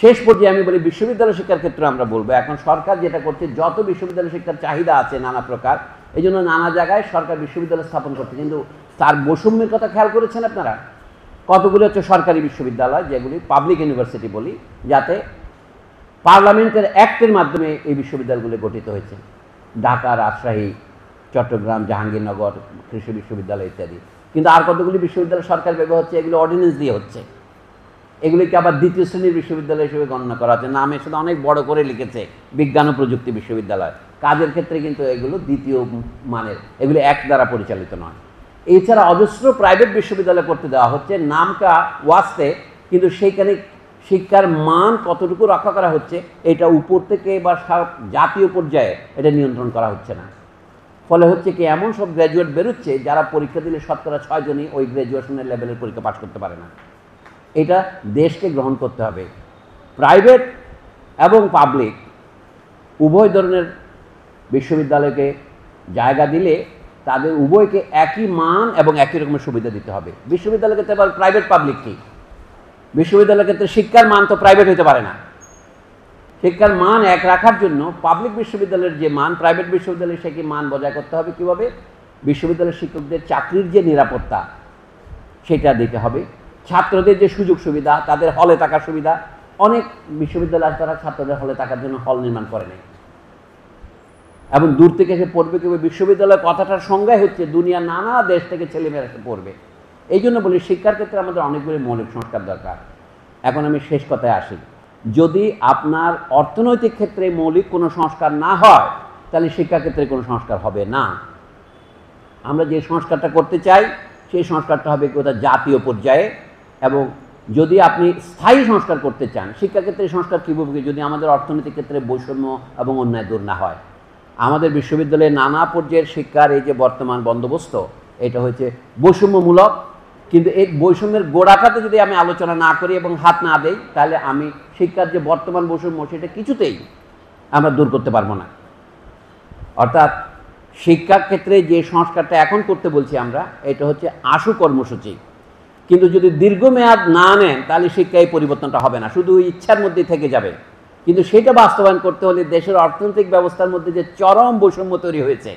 শেষ পর্যায়ে আমি বলি, বিশ্ববিদ্যালয় শিক্ষার ক্ষেত্রে আমরা বলবো, এখন সরকার যেটা করছে, যত বিশ্ববিদ্যালয় শিক্ষার চাহিদা আছে নানা প্রকার, এই জন্য নানা জায়গায় সরকার বিশ্ববিদ্যালয় স্থাপন করছে, কিন্তু তার বৈষম্যের কথা খেয়াল করেছেন আপনারা? কতগুলো হচ্ছে সরকারি বিশ্ববিদ্যালয়, যেগুলি পাবলিক ইউনিভার্সিটি বলি, যাতে পার্লামেন্টের অ্যাক্টের মাধ্যমে এই বিশ্ববিদ্যালয়গুলি গঠিত হয়েছে। ঢাকা, রাজশাহী, চট্টগ্রাম, জাহাঙ্গীরনগর কৃষি বিশ্ববিদ্যালয় ইত্যাদি। কিন্তু আর কতগুলি বিশ্ববিদ্যালয় সরকার ব্যবহার হচ্ছে, এগুলো অর্ডিন্যান্স দিয়ে হচ্ছে। এগুলিকে আবার দ্বিতীয় শ্রেণীর বিশ্ববিদ্যালয় হিসেবে গণনা করা হচ্ছে। নামের সাথে অনেক বড় করে লিখেছে বিজ্ঞান ও প্রযুক্তি বিশ্ববিদ্যালয়, কাজের ক্ষেত্রে কিন্তু এগুলো দ্বিতীয় মানের, এগুলো এক দ্বারা পরিচালিত নয়। এছাড়া অজস্র প্রাইভেট বিশ্ববিদ্যালয় করতে দেওয়া হচ্ছে নামকা ওয়াস্তে, কিন্তু সেইখানে শিক্ষার মান কতটুকু রক্ষা করা হচ্ছে, এটা উপর থেকে বা জাতীয় পর্যায়ে এটা নিয়ন্ত্রণ করা হচ্ছে না। ফলে হচ্ছে কি, এমন সব গ্র্যাজুয়েট বেরোচ্ছে যারা পরীক্ষা দিলে শতকরা 6 জনই ওই গ্র্যাজুয়েশনের লেভেলের পরীক্ষা পাস করতে পারে না। এটা দেশকে গ্রহণ করতে হবে। প্রাইভেট এবং পাবলিক উভয় ধরনের বিশ্ববিদ্যালয়কে জায়গা দিলে তাদের উভয়কে একই মান এবং একই রকমের সুবিধা দিতে হবে। বিশ্ববিদ্যালয় ক্ষেত্রে আবার প্রাইভেট পাবলিক কি, বিশ্ববিদ্যালয়ের ক্ষেত্রে শিক্ষার মান তো প্রাইভেট হতে পারে না। শিক্ষার মান এক রাখার জন্য পাবলিক বিশ্ববিদ্যালয়ের যে মান, প্রাইভেট বিশ্ববিদ্যালয়ের সে কি মান বজায় করতে হবে। কীভাবে? বিশ্ববিদ্যালয়ের শিক্ষকদের চাকরির যে নিরাপত্তা সেটা দিতে হবে। ছাত্রদের যে সুযোগ সুবিধা, তাদের হলে থাকার সুবিধা, অনেক বিশ্ববিদ্যালয় তারা ছাত্রদের হলে থাকার জন্য হল নির্মাণ করে নেয় এবং দূর থেকে এসে পড়বে। কেউ বিশ্ববিদ্যালয় কথাটার সংজ্ঞাই হচ্ছে দুনিয়ার নানা দেশ থেকে ছেলেমেয়েরা এসে পড়বে। এই জন্য বলি, শিক্ষার ক্ষেত্রে আমাদের অনেকগুলি মৌলিক সংস্কার দরকার। এখন আমি শেষ কথায় আসি, যদি আপনার অর্থনৈতিক ক্ষেত্রে মৌলিক কোনো সংস্কার না হয়, তাহলে শিক্ষাক্ষেত্রে কোনো সংস্কার হবে না। আমরা যে সংস্কারটা করতে চাই, সেই সংস্কারটা হবে কোথাও জাতীয় পর্যায়ে। এবং যদি আপনি স্থায়ী সংস্কার করতে চান, শিক্ষাক্ষেত্রে সংস্কার কীভাবে? যদি আমাদের অর্থনৈতিক ক্ষেত্রে বৈষম্য এবং অন্যায় দূর না হয়। আমাদের বিশ্ববিদ্যালয়ে নানা পর্যায়ের শিক্ষার এই যে বর্তমান বন্দোবস্ত, এটা হচ্ছে বৈষম্যমূলক। কিন্তু এই বৈষম্যের গোড়াটাতে যদি আমি আলোচনা না করি এবং হাত না দেই, তাহলে আমি শিক্ষার যে বর্তমান বৈষম্য সেটা কিছুতেই আমরা দূর করতে পারবো না। অর্থাৎ শিক্ষার ক্ষেত্রে যে সংস্কারটা এখন করতে বলছি আমরা, এটা হচ্ছে আশু কর্মসূচি। কিন্তু যদি দীর্ঘমেয়াদ না নেন, তাহলে শিক্ষায় পরিবর্তনটা হবে না, শুধু ইচ্ছার মধ্যেই থেকে যাবে। কিন্তু সেটা বাস্তবায়ন করতে হলে দেশের অর্থনৈতিক ব্যবস্থার মধ্যে যে চরম বৈষম্য তৈরি হয়েছে,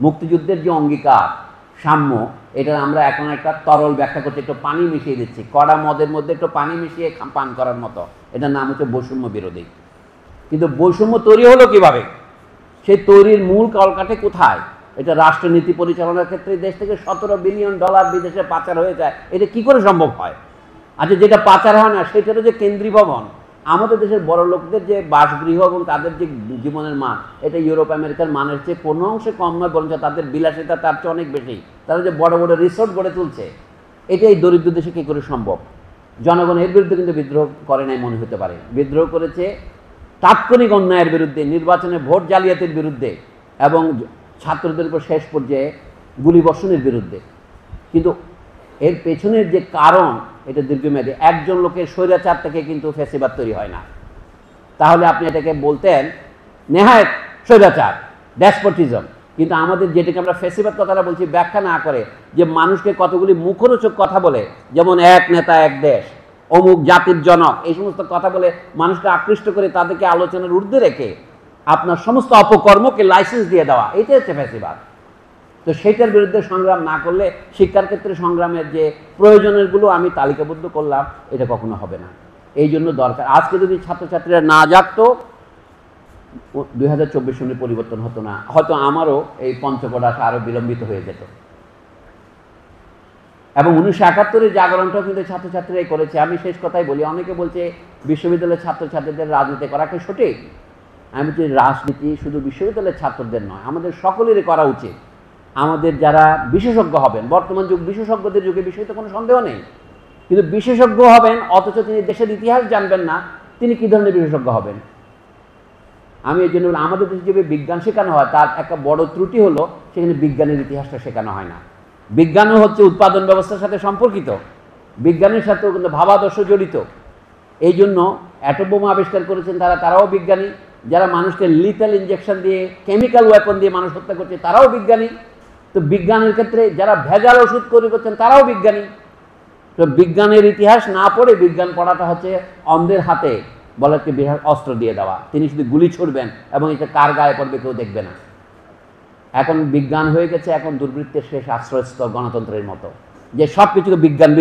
মুক্তিযুদ্ধের যে অঙ্গীকার সাম্য, এটা আমরা এখন একটা তরল ব্যাখ্যা করতে একটু পানি মিশিয়ে দিচ্ছি, কড়া মদের মধ্যে একটু পানি মিশিয়ে পান করার মতো। এটার নাম হচ্ছে বৈষম্য বিরোধী। কিন্তু বৈষম্য তৈরি হলো কিভাবে? সেই তৈরির মূল কলকাঠি কোথায়? এটা রাষ্ট্রনীতি পরিচালনার ক্ষেত্রে দেশ থেকে $17 বিলিয়ন বিদেশে পাচার হয়ে যায়। এটা কি করে সম্ভব হয়? আচ্ছা, যেটা পাচার হয় না সেটারও যে কেন্দ্রীয় ভবন, আমাদের দেশের বড় লোকদের যে বাসগৃহ এবং তাদের যে জীবনের মান, এটা ইউরোপ আমেরিকার মানের চেয়ে কোনো অংশে কম নয়, বরঞ্চ তাদের বিলাসিতা তার চেয়ে অনেক বেশি। তারা যে বড় বড় রিসোর্ট গড়ে তুলছে, এটা এই দরিদ্র দেশে কী করে সম্ভব? জনগণ এর বিরুদ্ধে কিন্তু বিদ্রোহ করে নাই মনে হতে পারে। বিদ্রোহ করেছে তাৎক্ষণিক অন্যায়ের বিরুদ্ধে, নির্বাচনে ভোট জালিয়াতির বিরুদ্ধে এবং ছাত্রদের উপর শেষ পর্যায়ে গুলিবর্ষণের বিরুদ্ধে। কিন্তু এর পেছনের যে কারণ, এটা দীর্ঘমেয়াদী। একজন লোকের স্বৈরাচার থেকে কিন্তু ফ্যাসিবাদ তৈরি হয় না। তাহলে আপনি এটাকে বলতেন নেহায়েত স্বৈরাচার, ডেসপোটিজম। কিন্তু আমাদের যেটাকে আমরা ফ্যাসিবাদ কথাটা বলছি, ব্যাখ্যা না করে যে মানুষকে কতগুলি মুখরোচক কথা বলে, যেমন এক নেতা এক দেশ, অমুক জাতির জনক, এই সমস্ত কথা বলে মানুষকে আকৃষ্ট করে তাদেরকে আলোচনার ঊর্ধ্বে রেখে আপনার সমস্ত অপকর্মকে লাইসেন্স দিয়ে দেওয়া, এটাই হচ্ছে ফ্যাসিবাদ। তো সেটার বিরুদ্ধে সংগ্রাম না করলে শিক্ষার ক্ষেত্রে সংগ্রামের যে প্রয়োজনেরগুলো আমি তালিকাবদ্ধ করলাম, এটা কখনো হবে না। এই জন্য দরকার, আজকে যদি ছাত্রছাত্রীরা না জাগতো, 2024 সনে পরিবর্তন হতো না। হয়তো আমারও এই পঞ্চগড় আসা আরও বিলম্বিত হয়ে যেত। এবং 1971-এর জাগরণটাও কিন্তু ছাত্রছাত্রীরাই করেছে। আমি শেষ কথাই বলি, অনেকে বলছে বিশ্ববিদ্যালয়ের ছাত্রছাত্রীদের রাজনীতি করা কি সঠিক? আমি বলছি, রাজনীতি শুধু বিশ্ববিদ্যালয়ের ছাত্রদের নয়, আমাদের সকলেরই করা উচিত। আমাদের যারা বিশেষজ্ঞ হবেন, বর্তমান যুগ বিশেষজ্ঞদের যুগে, বিষয়ে তো কোনো সন্দেহ নেই, কিন্তু বিশেষজ্ঞ হবেন অথচ তিনি দেশের ইতিহাস জানবেন না, তিনি কী ধরনের বিশেষজ্ঞ হবেন? আমি এই জন্য আমাদের দেশে যে বিজ্ঞান শেখানো হয়, তার একটা বড় ত্রুটি হলো সেখানে বিজ্ঞানের ইতিহাসটা শেখানো হয় না। বিজ্ঞানও হচ্ছে উৎপাদন ব্যবস্থার সাথে সম্পর্কিত, বিজ্ঞানের সাথেও কিন্তু ভাবাদর্শ জড়িত। এই জন্য অ্যাটম বোমা আবিষ্কার করেছেন তারাও বিজ্ঞানী, যারা মানুষকে লিথাল ইনজেকশন দিয়ে কেমিক্যাল ওয়েপন দিয়ে মানুষ হত্যা করছে তারাও বিজ্ঞানী। তো বিজ্ঞানের ক্ষেত্রে যারা ভেজাল ওষুধ করছেন তারাও বিজ্ঞানী। তো বিজ্ঞানের ইতিহাস না পড়ে বিজ্ঞান পড়াটা হচ্ছে অন্ধের হাতে বলাকে বিরাট অস্ত্র দিয়ে দেওয়া, তিনি শুধু গুলি ছুড়বেন এবং এটা কার গায়ে পড়বে কেউ দেখবে না। এখন বিজ্ঞান হয়ে গেছে এখন দুর্বৃত্তের শেষ আশ্রয়স্থল গণতন্ত্রের মতো, যে সব কিছুকে বিজ্ঞান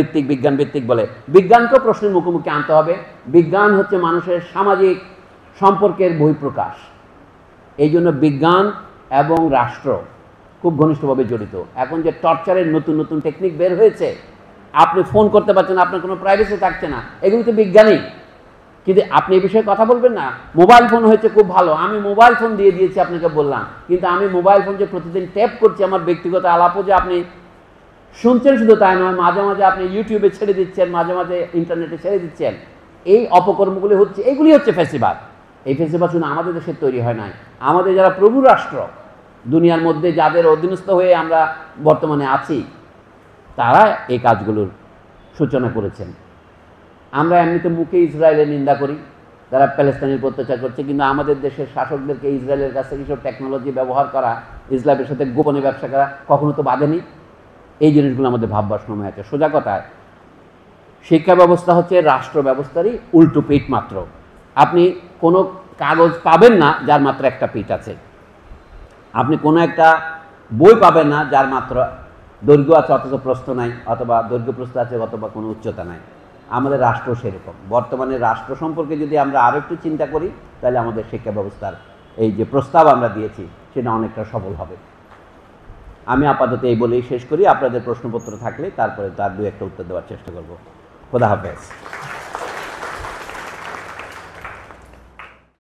ভিত্তিক বলে। বিজ্ঞানকেও প্রশ্নের মুখোমুখি আনতে হবে। বিজ্ঞান হচ্ছে মানুষের সামাজিক সম্পর্কের বহিঃপ্রকাশ। এই জন্য বিজ্ঞান এবং রাষ্ট্র খুব ঘনিষ্ঠভাবে জড়িত। এখন যে টর্চারের নতুন নতুন টেকনিক বের হয়েছে, আপনি ফোন করতে পারছেন না, আপনার কোনো প্রাইভেসি থাকছে না, এগুলো তো বিজ্ঞানী। কিন্তু আপনি এই বিষয়ে কথা বলবেন না। মোবাইল ফোন হয়েছে খুব ভালো, আমি মোবাইল ফোন দিয়ে দিয়েছি আপনাকে বললাম, কিন্তু আমি মোবাইল ফোন যে প্রতিদিন ট্যাপ করছি, আমার ব্যক্তিগত আলাপও যে আপনি শুনছেন শুধু তাই নয়, মাঝে মাঝে আপনি ইউটিউবে ছেড়ে দিচ্ছেন, মাঝে মাঝে ইন্টারনেটে ছেড়ে দিচ্ছেন, এই অপকর্মগুলি হচ্ছে, এগুলি হচ্ছে ফ্যাসিবাদ। এই ফ্যাসিবাদ শুধু আমাদের দেশে তৈরি হয় নাই, আমাদের যারা প্রভু রাষ্ট্র দুনিয়ার মধ্যে যাদের অধীনস্থ হয়ে আমরা বর্তমানে আছি, তারা এই কাজগুলোর সূচনা করেছেন। আমরা এমনিতে মুখে ইসরায়েলের নিন্দা করি, যারা প্যালেস্তাইনের অত্যাচার করছে, কিন্তু আমাদের দেশের শাসকদেরকে ইসরায়েলের কাছ থেকে সব টেকনোলজি ব্যবহার করা, ইসরায়েলের সাথে গোপনে ব্যবসা করা কখনো তো বাধেনি। এই জিনিসগুলো আমাদের ভাববার সময় আছে। সোজা কথায় শিক্ষা ব্যবস্থা হচ্ছে রাষ্ট্র ব্যবস্থারই উল্টো পিঠ মাত্র। আপনি কোনো কাগজ পাবেন না যার মাত্র একটা পিঠ আছে, আপনি কোনো একটা বই পাবেন না যার মাত্র দৈর্ঘ্য আছে অথচ প্রস্থ নাই, অথবা দৈর্ঘ্য প্রস্থ আছে অথবা কোনো উচ্চতা নাই। আমাদের রাষ্ট্র সেরকম। বর্তমানে রাষ্ট্র সম্পর্কে যদি আমরা আরও একটু চিন্তা করি, তাহলে আমাদের শিক্ষা ব্যবস্থার এই যে প্রস্তাব আমরা দিয়েছি সেটা অনেকটা সফল হবে। আমি আপাতত এই বলেই শেষ করি। আপনাদের প্রশ্নপত্র থাকলে তারপরে তার দু একটা উত্তর দেওয়ার চেষ্টা করব। খোদা হাফেজ।